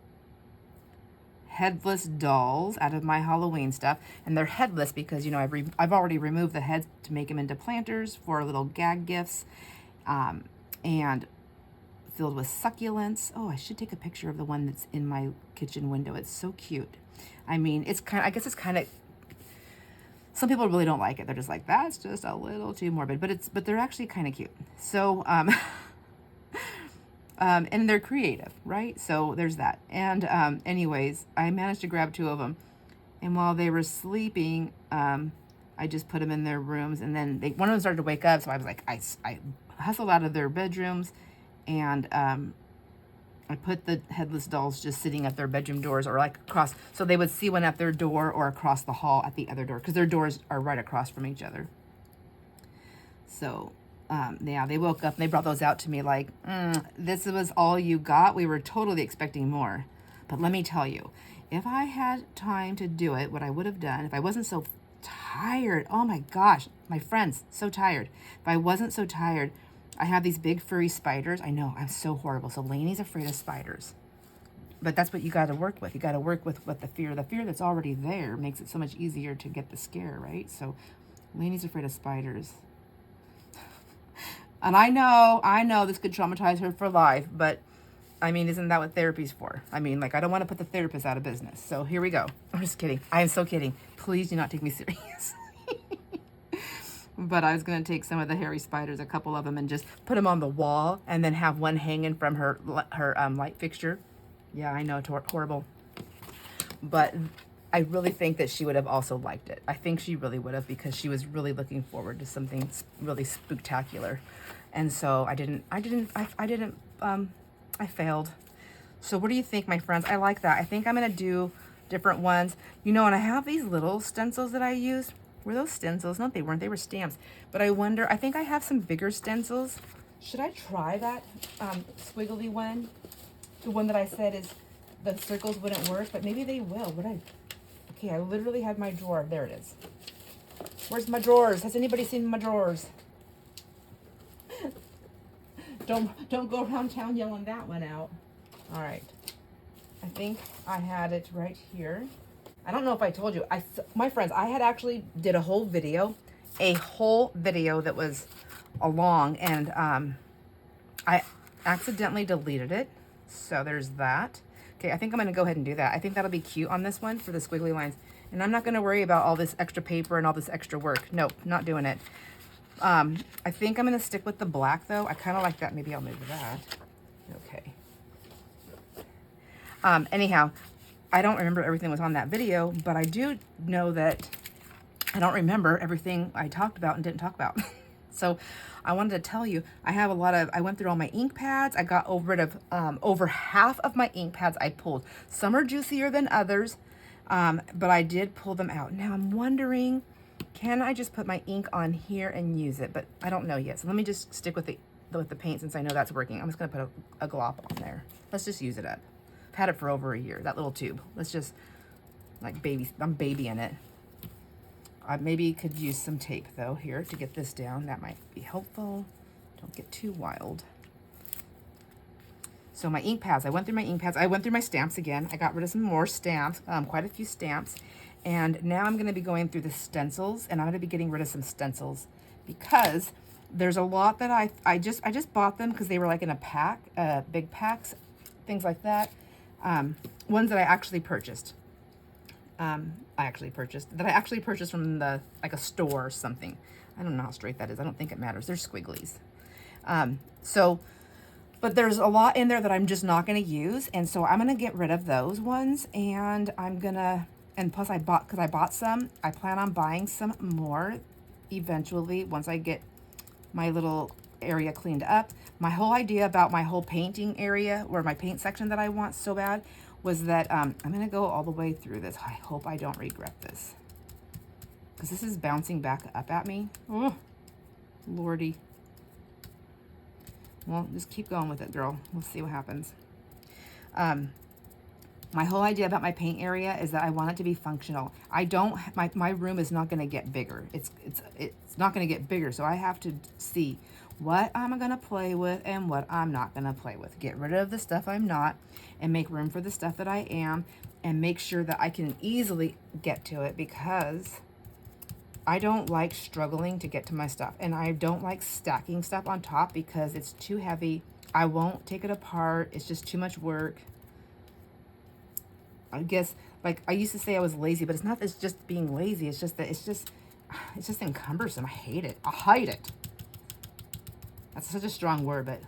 headless dolls out of my Halloween stuff. And they're headless because, I've already removed the heads to make them into planters for little gag gifts, and filled with succulents. Oh, I should take a picture of the one that's in my kitchen window. It's so cute. I mean, I guess it's kind of, some people really don't like it. They're just like, that's just a little too morbid, but they're actually kind of cute. So, and they're creative, right? So there's that. And, anyways, I managed to grab 2 of them. And while they were sleeping, I just put them in their rooms, and then one of them started to wake up. So I was like, I hustled out of their bedrooms, and, I put the headless dolls just sitting at their bedroom doors or like across, so they would see one at their door or across the hall at the other door, because their doors are right across from each other. So, yeah, they woke up and they brought those out to me like, this was all you got? We were totally expecting more. But let me tell you, if I had time to do it, what I would have done, if I wasn't so tired, oh my gosh, my friends, so tired. If I wasn't so tired, I have these big furry spiders. I know, I'm so horrible. So Lainey's afraid of spiders. But that's what you got to work with. You got to work with what the fear that's already there makes it so much easier to get the scare, right? So Lainey's afraid of spiders. And I know this could traumatize her for life, but I mean, isn't that what therapy's for? I mean, like, I don't want to put the therapist out of business. So here we go. I'm just kidding. I am so kidding. Please do not take me serious. But I was going to take some of the hairy spiders, a couple of them, and just put them on the wall and then have one hanging from her light fixture. Yeah, I know, it's horrible. But I really think that she would have also liked it. I think she really would have, because she was really looking forward to something really spooktacular. And so I failed. So what do you think, my friends? I like that. I think I'm going to do different ones. And I have these little stencils that I use. Were those stencils? No, they weren't. They were stamps. But I wonder, I think I have some bigger stencils. Should I try that squiggly one? The one that I said is the circles wouldn't work, but maybe they will. Okay, I literally have my drawer. There it is. Where's my drawers? Has anybody seen my drawers? Don't go around town yelling that one out. All right. I think I had it right here. I don't know if I told you. My friends, I had actually did a whole video that was long, and I accidentally deleted it. So there's that. Okay, I think I'm going to go ahead and do that. I think that'll be cute on this one for the squiggly lines. And I'm not going to worry about all this extra paper and all this extra work. Nope, not doing it. I think I'm going to stick with the black, though. I kind of like that. Maybe I'll move that. Okay. Anyhow, I don't remember everything was on that video, but I do know that I don't remember everything I talked about and didn't talk about. So I wanted to tell you, I went through all my ink pads. I got rid of over half of my ink pads I pulled. Some are juicier than others, but I did pull them out. Now I'm wondering, can I just put my ink on here and use it? But I don't know yet. So let me just stick with the paint since I know that's working. I'm just going to put a glop on there. Let's just use it up. I've had it for over a year, that little tube. Let's just, I'm babying it. I maybe could use some tape though here to get this down. That might be helpful. Don't get too wild. So my ink pads, I went through my ink pads. I went through my stamps again. I got rid of some more stamps, quite a few stamps. And now I'm gonna be going through the stencils, and I'm gonna be getting rid of some stencils because there's a lot that I just bought them because they were like in a pack, big packs, things like that. Ones that I actually purchased. That I actually purchased from like a store or something. I don't know how straight that is. I don't think it matters. They're squigglies. But there's a lot in there that I'm just not going to use. And so I'm going to get rid of those ones. And and plus because I bought some, I plan on buying some more eventually once I get my little area cleaned up. My whole idea about my whole painting area, or my paint section that I want so bad, was that I'm going to go all the way through this. I hope I don't regret this, because this is bouncing back up at me. Oh, Lordy. Well, just keep going with it, girl. We'll see what happens. My whole idea about my paint area is that I want it to be functional. My room is not going to get bigger. It's not going to get bigger, so I have to see what I'm going to play with and what I'm not going to play with. Get rid of the stuff I'm not and make room for the stuff that I am, and make sure that I can easily get to it, because I don't like struggling to get to my stuff, and I don't like stacking stuff on top because it's too heavy. I won't take it apart. It's just too much work. I guess, like, I used to say I was lazy, but it's not. It's just being lazy. It's just that it's just encumbersome. I hate it. I hate it. That's such a strong word, but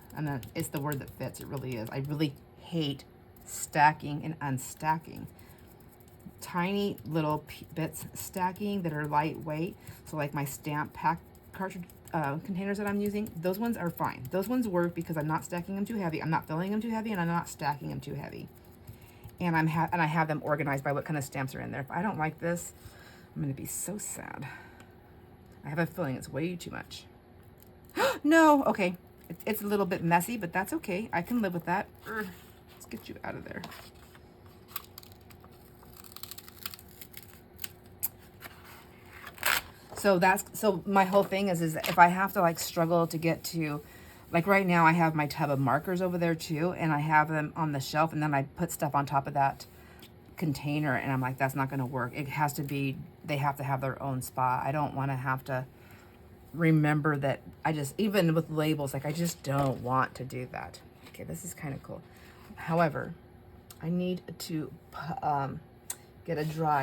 it's the word that fits. It really is. I really hate stacking and unstacking. Tiny little bits stacking that are lightweight. So like my stamp pack cartridge containers that I'm using, those ones are fine. Those ones work because I'm not stacking them too heavy. I'm not filling them too heavy, and I'm not stacking them too heavy. And I have them organized by what kind of stamps are in there. If I don't like this, I'm going to be so sad. I have a feeling it's way too much. No, okay. It's a little bit messy, but that's okay. I can live with that. Let's get you out of there. So my whole thing is if I have to like struggle to get to, like right now I have my tub of markers over there too, and I have them on the shelf, and then I put stuff on top of that container, and I'm like, that's not going to work. It has to be, they have to have their own spot. I don't want to have to remember that. Even with labels, like I just don't want to do that. Okay, this is kind of cool. However, I need to get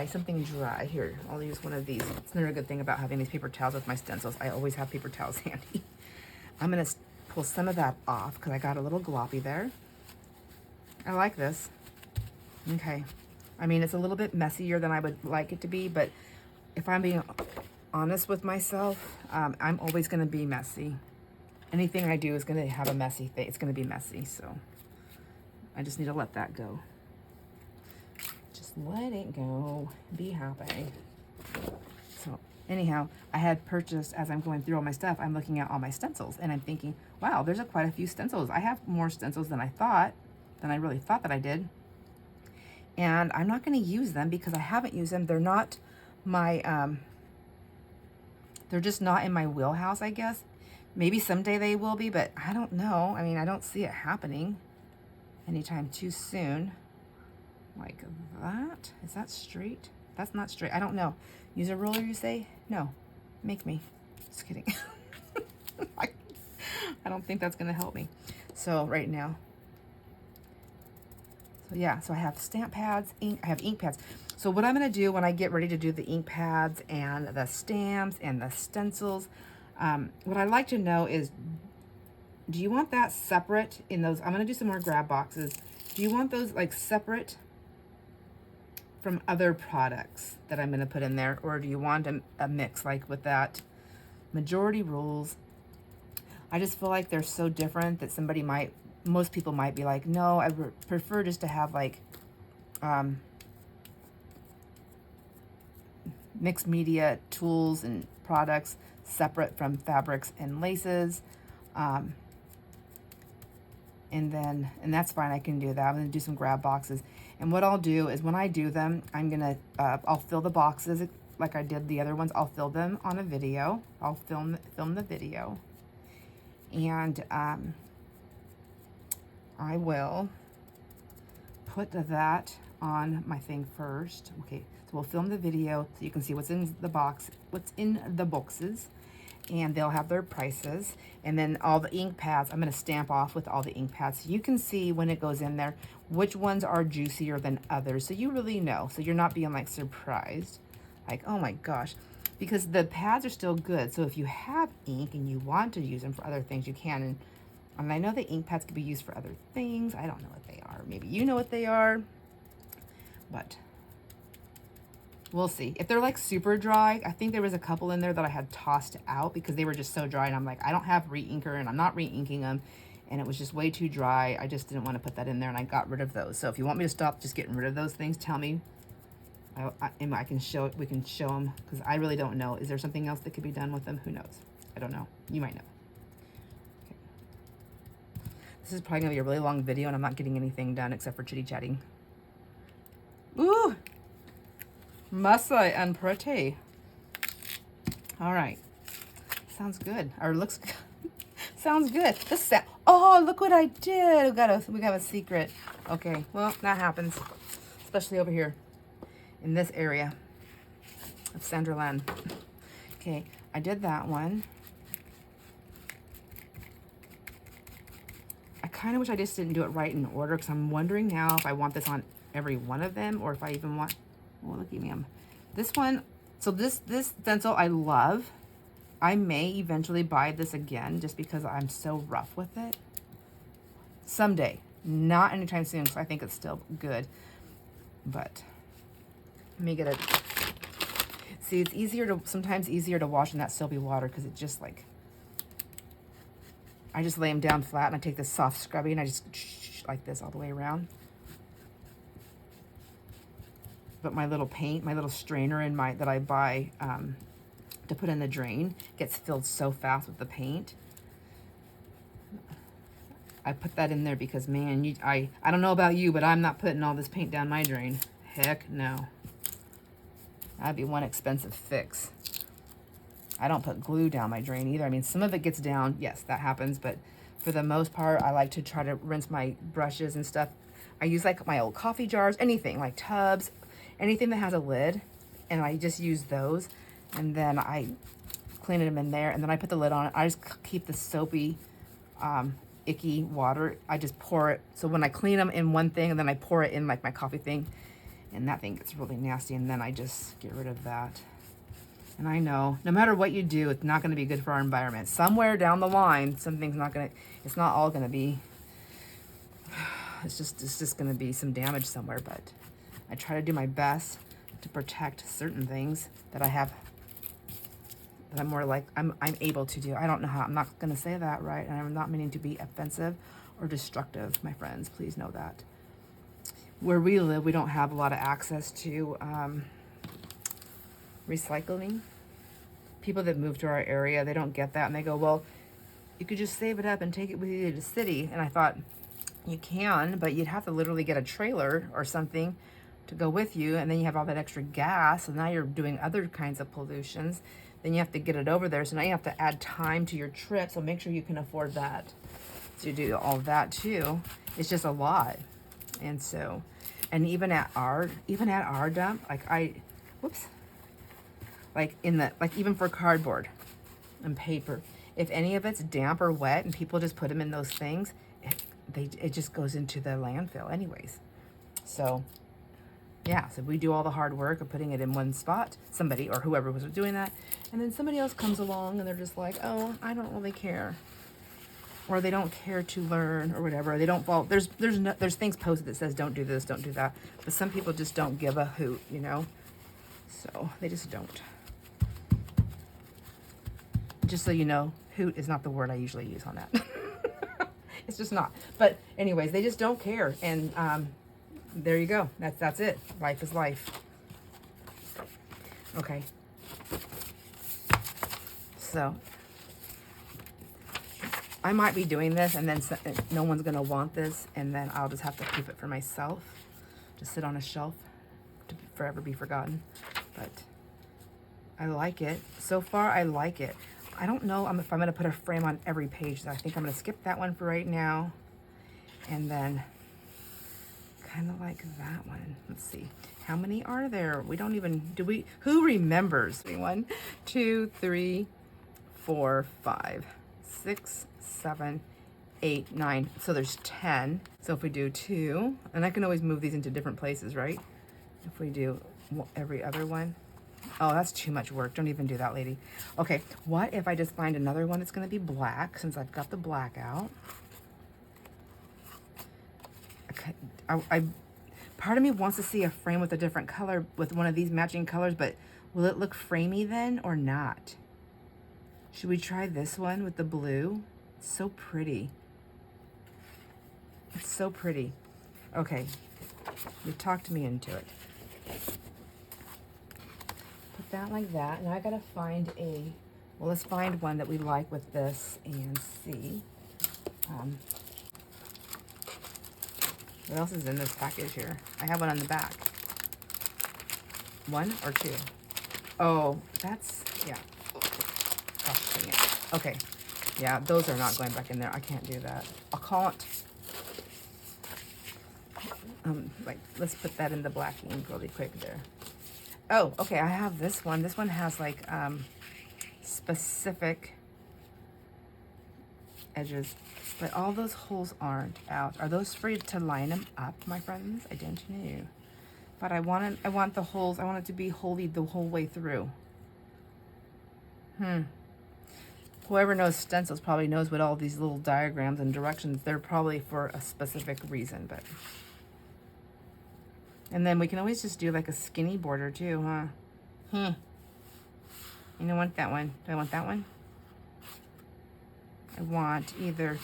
something dry. Here, I'll use one of these. It's another good thing about having these paper towels with my stencils. I always have paper towels handy. I'm going to pull some of that off because I got a little gloppy there. I like this. Okay. I mean, it's a little bit messier than I would like it to be, but if I'm being honest with myself, I'm always going to be messy. Anything I do is going to have a messy thing. It's going to be messy, so I just need to let that go. Just let it go. Be happy. So anyhow, I had purchased, as I'm going through all my stuff, I'm looking at all my stencils, and I'm thinking, wow, there's quite a few stencils. I have more stencils than I really thought that I did. And I'm not going to use them because I haven't used them. They're not my, they're just not in my wheelhouse, I guess. Maybe someday they will be, but I don't know. I mean, I don't see it happening anytime too soon. Like that. Is that straight? That's not straight. I don't know. Use a ruler, you say? No. Make me. Just kidding. I don't think that's going to help me. So right now. So yeah, so I have stamp pads, I have ink pads. So what I'm going to do when I get ready to do the ink pads and the stamps and the stencils, what I'd like to know is, do you want that separate in those? I'm going to do some more grab boxes. Do you want those like separate from other products that I'm going to put in there? Or do you want a mix like with that majority rules? I just feel like they're so different that most people might be like, no, I prefer just to have like mixed media tools and products separate from fabrics and laces. And that's fine. I can do that. I'm going to do some grab boxes. And what I'll do is when I do them, I'll fill the boxes like I did the other ones, I'll film them on a video. I'll film the video. And I will put that on my thing first. Okay, so we'll film the video so you can see what's in the box, what's in the boxes, and they'll have their prices. And then all the ink pads, I'm gonna stamp off with all the ink pads so you can see when it goes in there which ones are juicier than others, so you really know, so you're not being like surprised, like, oh my gosh, because the pads are still good. So if you have ink and you want to use them for other things, you can. And I know the ink pads can be used for other things. I don't know what they are. Maybe you know what they are, but we'll see. If they're like super dry, I think there was a couple in there that I had tossed out because they were just so dry, and I'm like, I don't have re-inker and I'm not re-inking them, and it was just way too dry. I just didn't want to put that in there, and I got rid of those. So if you want me to stop just getting rid of those things, tell me. I can show it. We can show them, because I really don't know. Is there something else that could be done with them? Who knows? I don't know. You might know. Okay. This is probably gonna be a really long video, and I'm not getting anything done except for chitty chatting. Ooh, messy and pretty. All right, sounds good. Or looks good. Sounds good. Oh, look what I did. We got a secret. Okay, well, that happens, especially over here in this area of Sandra Land. Okay, I did that one. I kind of wish I just didn't do it right in order, because I'm wondering now if I want this on every one of them, or if I even want, oh, look at me, this one. So this stencil I love. I may eventually buy this again just because I'm so rough with it. Someday, not anytime soon, because I think it's still good. But let me get it. See, it's sometimes easier to wash in that soapy water, because it just like, I just lay them down flat and I take this soft scrubby and I just like this all the way around. But my little paint, my little strainer that I buy to put in the drain gets filled so fast with the paint. I put that in there because, man, I don't know about you, but I'm not putting all this paint down my drain. Heck no. That'd be one expensive fix. I don't put glue down my drain either. I mean, some of it gets down. Yes, that happens. But for the most part, I like to try to rinse my brushes and stuff. I use like my old coffee jars, anything like tubs, anything that has a lid. And I just use those. And then I clean them in there. And then I put the lid on it. I just keep the soapy, icky water. I just pour it. So when I clean them in one thing, and then I pour it in like my coffee thing. And that thing gets really nasty. And then I just get rid of that. And I know, no matter what you do, it's not going to be good for our environment. Somewhere down the line, something's not going to, it's not all going to be, it's just going to be some damage somewhere. But I try to do my best to protect certain things that I have, that I'm more like, I'm able to do. I don't know how, I'm not going to say that right. And I'm not meaning to be offensive or destructive, my friends. Please know that. Where we live, we don't have a lot of access to recycling. People that move to our area, they don't get that, and they go, well, you could just save it up and take it with you to the city. And I thought, you can, but you'd have to literally get a trailer or something to go with you, and then you have all that extra gas, and now you're doing other kinds of pollutions. Then you have to get it over there, so now you have to add time to your trip, so make sure you can afford that to do all that too. It's just a lot. And so, and even at our dump, like like even for cardboard and paper, if any of it's damp or wet and people just put them in those things, it just goes into the landfill anyways. So yeah, so we do all the hard work of putting it in one spot, somebody or whoever was doing that, and then somebody else comes along and they're just like, oh, I don't really care, or they don't care to learn or whatever. They don't follow. There's things posted that says don't do this, don't do that, but some people just don't give a hoot, you know. So they just don't. Just so you know, hoot is not the word I usually use on that. It's just not. But anyways, they just don't care, and there you go. That's it. Life is life. Okay. So I might be doing this, and then no one's gonna want this, and then I'll just have to keep it for myself, just sit on a shelf to forever be forgotten. But I like it. So far, I like it. I don't know if I'm gonna put a frame on every page. So I think I'm gonna skip that one for right now. And then kind of like that one. Let's see. How many are there? We don't even, who remembers? 1, 2, 3, 4, 5, 6, 7, 8, 9. So there's 10. So if we do 2, and I can always move these into different places, right? If we do every other one. Oh, that's too much work. Don't even do that, lady. Okay, what if I just find another one that's gonna be black, since I've got the black out? Okay, part of me wants to see a frame with a different color, with one of these matching colors, but will it look framey then or not? Should we try this one with the blue? It's so pretty. It's so pretty. Okay, you talked me into it. Put that like that. Now I gotta find well, let's find one that we like with this and see. What else is in this package here? I have one on the back. 1 or 2? Oh, that's, yeah. Gosh, dang it. Okay. Yeah, those are not going back in there. I can't do that. I'll call it. Like, let's put that in the black ink really quick there. Oh, okay, I have this one. This one has like specific edges, but all those holes aren't out. Are those free to line them up, my friends? I don't know. But I want the holes, I want it to be holy the whole way through. Whoever knows stencils probably knows what all these little diagrams and directions, they're probably for a specific reason, but. And then we can always just do like a skinny border too, huh? You don't want that one. Do I want that one? I want either.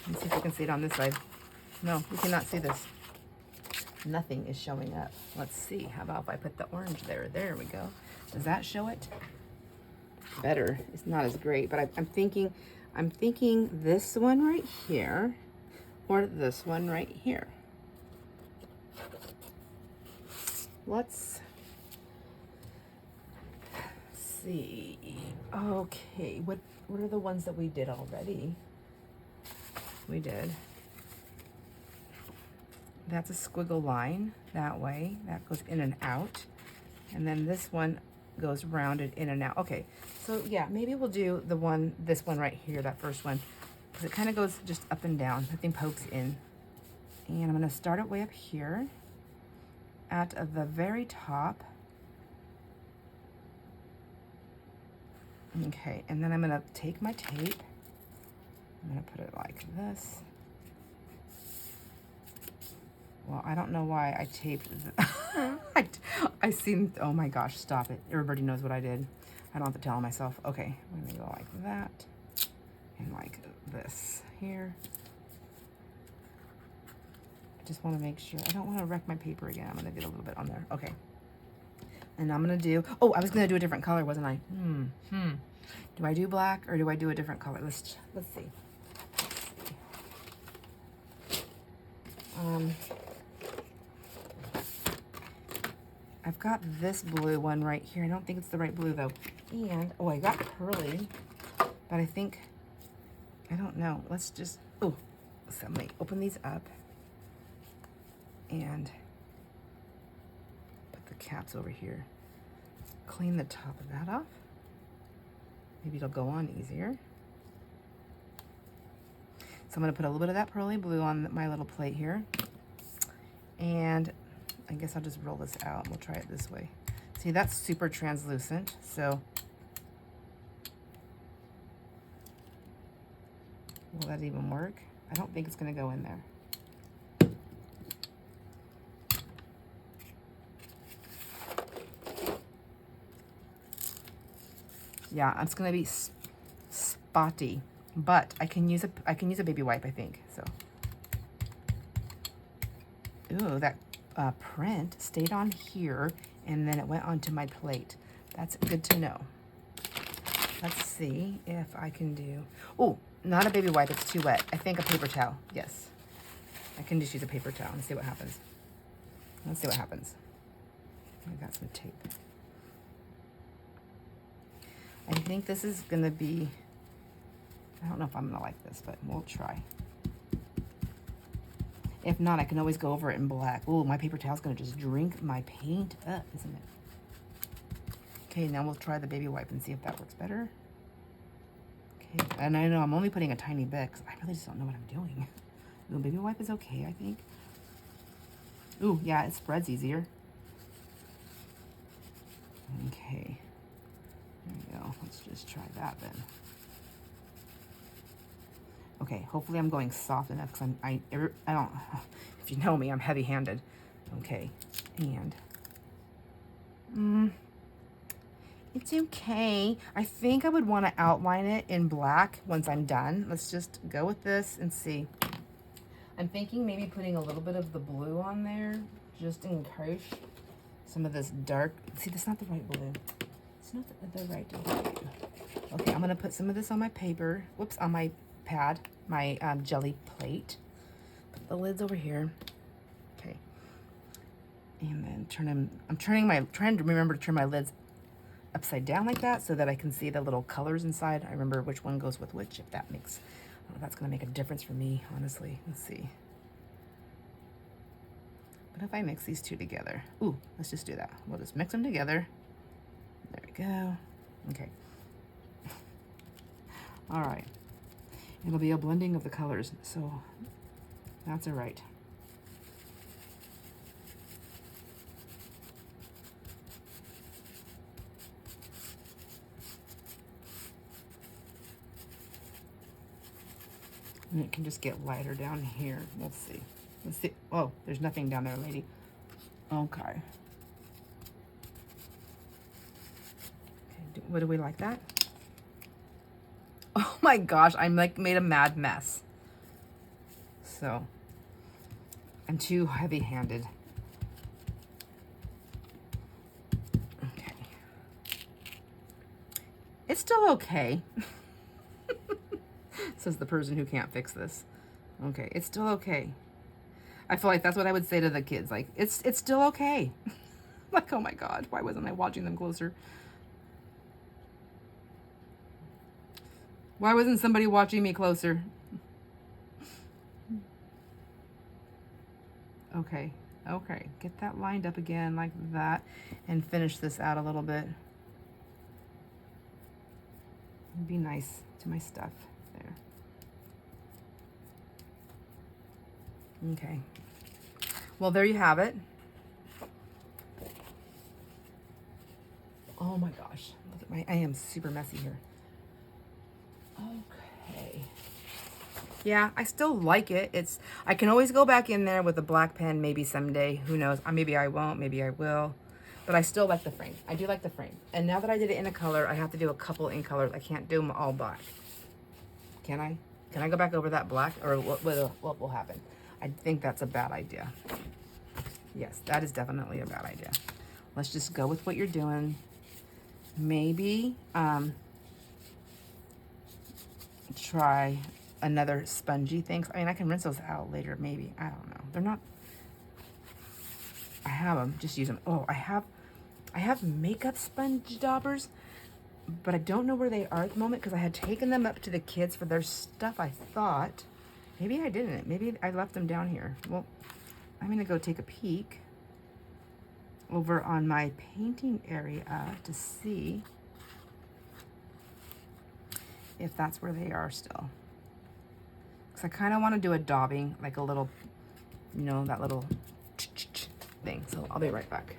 Let's see if we can see it on this side. No, we cannot see this. Nothing is showing up. Let's see. How about if I put the orange there? There we go. Does that show it? Better. It's not as great, but I'm thinking this one right here, or this one right here. Let's see. Okay, what are the ones that we did already? We did. That's a squiggle line that way. That goes in and out. And then this one goes rounded in and out. Okay, so yeah, maybe we'll do this one right here, that first one, because it kind of goes just up and down. Nothing pokes in. And I'm gonna start it way up here at the very top. Okay, and then I'm gonna take my tape. I'm gonna put it like this. Well, I don't know why I taped I seen, oh my gosh, stop it. Everybody knows what I did. I don't have to tell myself. Okay, I'm gonna go like that and like this here. I just wanna make sure, I don't wanna wreck my paper again. I'm gonna get a little bit on there. Okay. And I'm gonna do, oh, I was gonna do a different color, wasn't I? Do I do black or do I do a different color? Let's see. I've got this blue one right here. I don't think it's the right blue though. And, oh, I got pearly, but I think, I don't know. Let's just, oh, so let me open these up and put the caps over here. Clean the top of that off. Maybe it'll go on easier. So I'm gonna put a little bit of that pearly blue on my little plate here. And I guess I'll just roll this out. We'll try it this way. See, that's super translucent, so will that even work? I don't think it's gonna go in there. Yeah, it's gonna be spotty, but I can use a baby wipe, I think. So, ooh, that print stayed on here, and then it went onto my plate. That's good to know. Let's see if I can do. Oh, not a baby wipe. It's too wet. I think a paper towel. Yes, I can just use a paper towel and see what happens. Let's see what happens. I got some tape. I think this is gonna be, I don't know if I'm gonna like this, but we'll try. If not, I can always go over it in black. Ooh, my paper towel's gonna just drink my paint up, isn't it? Okay, now we'll try the baby wipe and see if that works better. Okay, and I know I'm only putting a tiny bit because I really just don't know what I'm doing. Ooh, baby wipe is okay, I think. Ooh, yeah, it spreads easier. Okay, there we go. Let's just try that then. Okay, hopefully I'm going soft enough because I don't, if you know me, I'm heavy-handed. Okay, and it's okay. I think I would want to outline it in black once I'm done. Let's just go with this and see. I'm thinking maybe putting a little bit of the blue on there just in case some of this dark, see, that's not the right blue. It's not the right blue. Okay, I'm gonna put some of this on my paper, whoops, on my pad, my jelly plate. Put the lids over here. Okay. And then turn them, I'm trying to remember to turn my lids upside down like that so that I can see the little colors inside. I remember which one goes with which, if that makes, I don't know if that's gonna make a difference for me, honestly. Let's see. What if I mix these two together? Ooh, let's just do that. We'll just mix them together. There we go. Okay. All right. It'll be a blending of the colors, so that's all right. And it can just get lighter down here. Let's see. Let's see. Oh, there's nothing down there, lady. Okay. Okay, what do we like that? Oh my gosh, I'm like made a mad mess. So, I'm too heavy-handed. Okay. It's still okay. Says the person who can't fix this. Okay, it's still okay. I feel like that's what I would say to the kids. Like, it's still okay. Like, oh my God, why wasn't I watching them closer? Why wasn't somebody watching me closer? Okay, okay. Get that lined up again like that and finish this out a little bit. Be nice to my stuff there. Okay. Well, there you have it. Oh my gosh. Look at I am super messy here. Okay. Yeah, I still like it. I can always go back in there with a black pen maybe someday. Who knows? Maybe I won't, maybe I will. But I still like the frame. I do like the frame. And now that I did it in a color, I have to do a couple in colors. I can't do them all black. Can I? Can I go back over that black? Or what will happen? I think that's a bad idea. Yes, that is definitely a bad idea. Let's just go with what you're doing. Maybe try another spongy thing. I mean, I can rinse those out later, maybe. I don't know. They're not, I have them, just use them. Oh, I have makeup sponge daubers, but I don't know where they are at the moment because I had taken them up to the kids for their stuff, I thought. Maybe I didn't. Maybe I left them down here. Well, I'm gonna go take a peek over on my painting area to see if that's where they are still. Because I kind of want to do a daubing, like a little, you know, that little thing. So I'll be right back.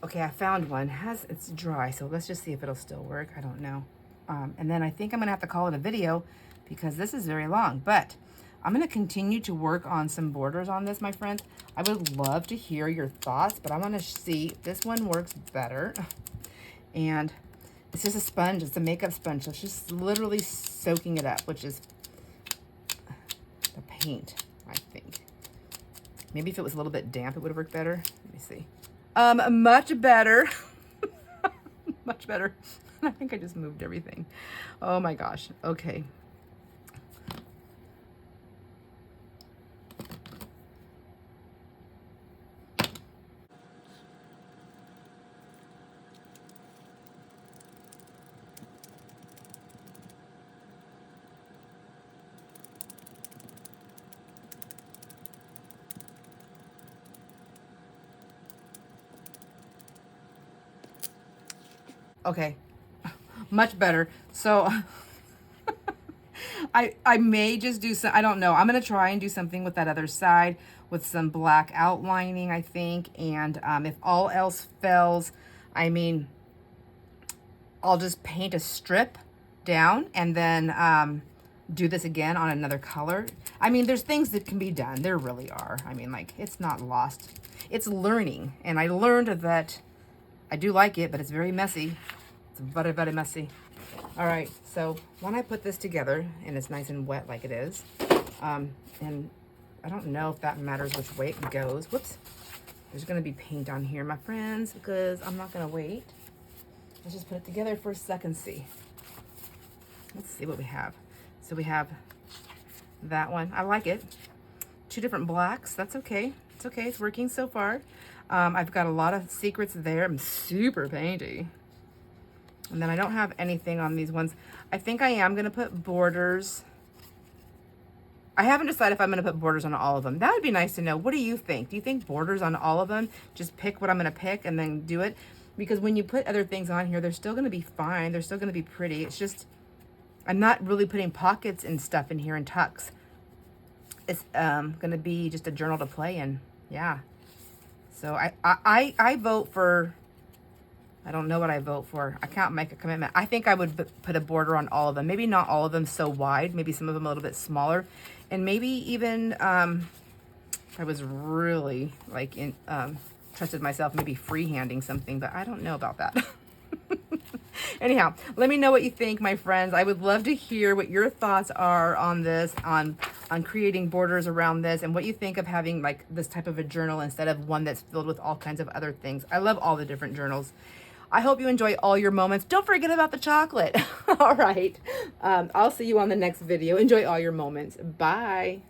Okay, I found one. It's dry, so let's just see if it'll still work. I don't know. And then I think I'm gonna have to call it a video because this is very long, but I'm gonna continue to work on some borders on this, my friends. I would love to hear your thoughts, but I wanna see if this one works better. And it's just a sponge, it's a makeup sponge. So it's just literally soaking it up, which is the paint, I think. Maybe if it was a little bit damp, it would have worked better. Let me see. Much better. Much better. I think I just moved everything. Oh my gosh. Okay. Okay, much better. So I may just do some, I don't know. I'm going to try and do something with that other side with some black outlining, I think. And if all else fails, I mean, I'll just paint a strip down and then do this again on another color. I mean, there's things that can be done. There really are. I mean, like, it's not lost. It's learning. And I learned that I do like it, but it's very messy. It's very, very messy. All right, so when I put this together, and it's nice and wet like it is, and I don't know if that matters which way it goes. Whoops. There's going to be paint on here, my friends, because I'm not going to wait. Let's just put it together for a second, see. Let's see what we have. So we have that one. I like it. 2 different blacks. That's okay. It's okay. It's working so far. I've got a lot of secrets there. I'm super painty. And then I don't have anything on these ones. I think I am going to put borders. I haven't decided if I'm going to put borders on all of them. That would be nice to know. What do you think? Do you think borders on all of them? Just pick what I'm going to pick and then do it? Because when you put other things on here, they're still going to be fine. They're still going to be pretty. It's just, I'm not really putting pockets and stuff in here and tucks. It's going to be just a journal to play in. Yeah. So I vote for, I don't know what I vote for. I can't make a commitment. I think I would put a border on all of them. Maybe not all of them so wide. Maybe some of them a little bit smaller. And maybe even, if I was really like trusted myself, maybe freehanding something, but I don't know about that. Anyhow, let me know what you think, my friends. I would love to hear what your thoughts are on this, on creating borders around this, and what you think of having like this type of a journal instead of one that's filled with all kinds of other things. I love all the different journals. I hope you enjoy all your moments. Don't forget about the chocolate. All right. I'll see you on the next video. Enjoy all your moments. Bye.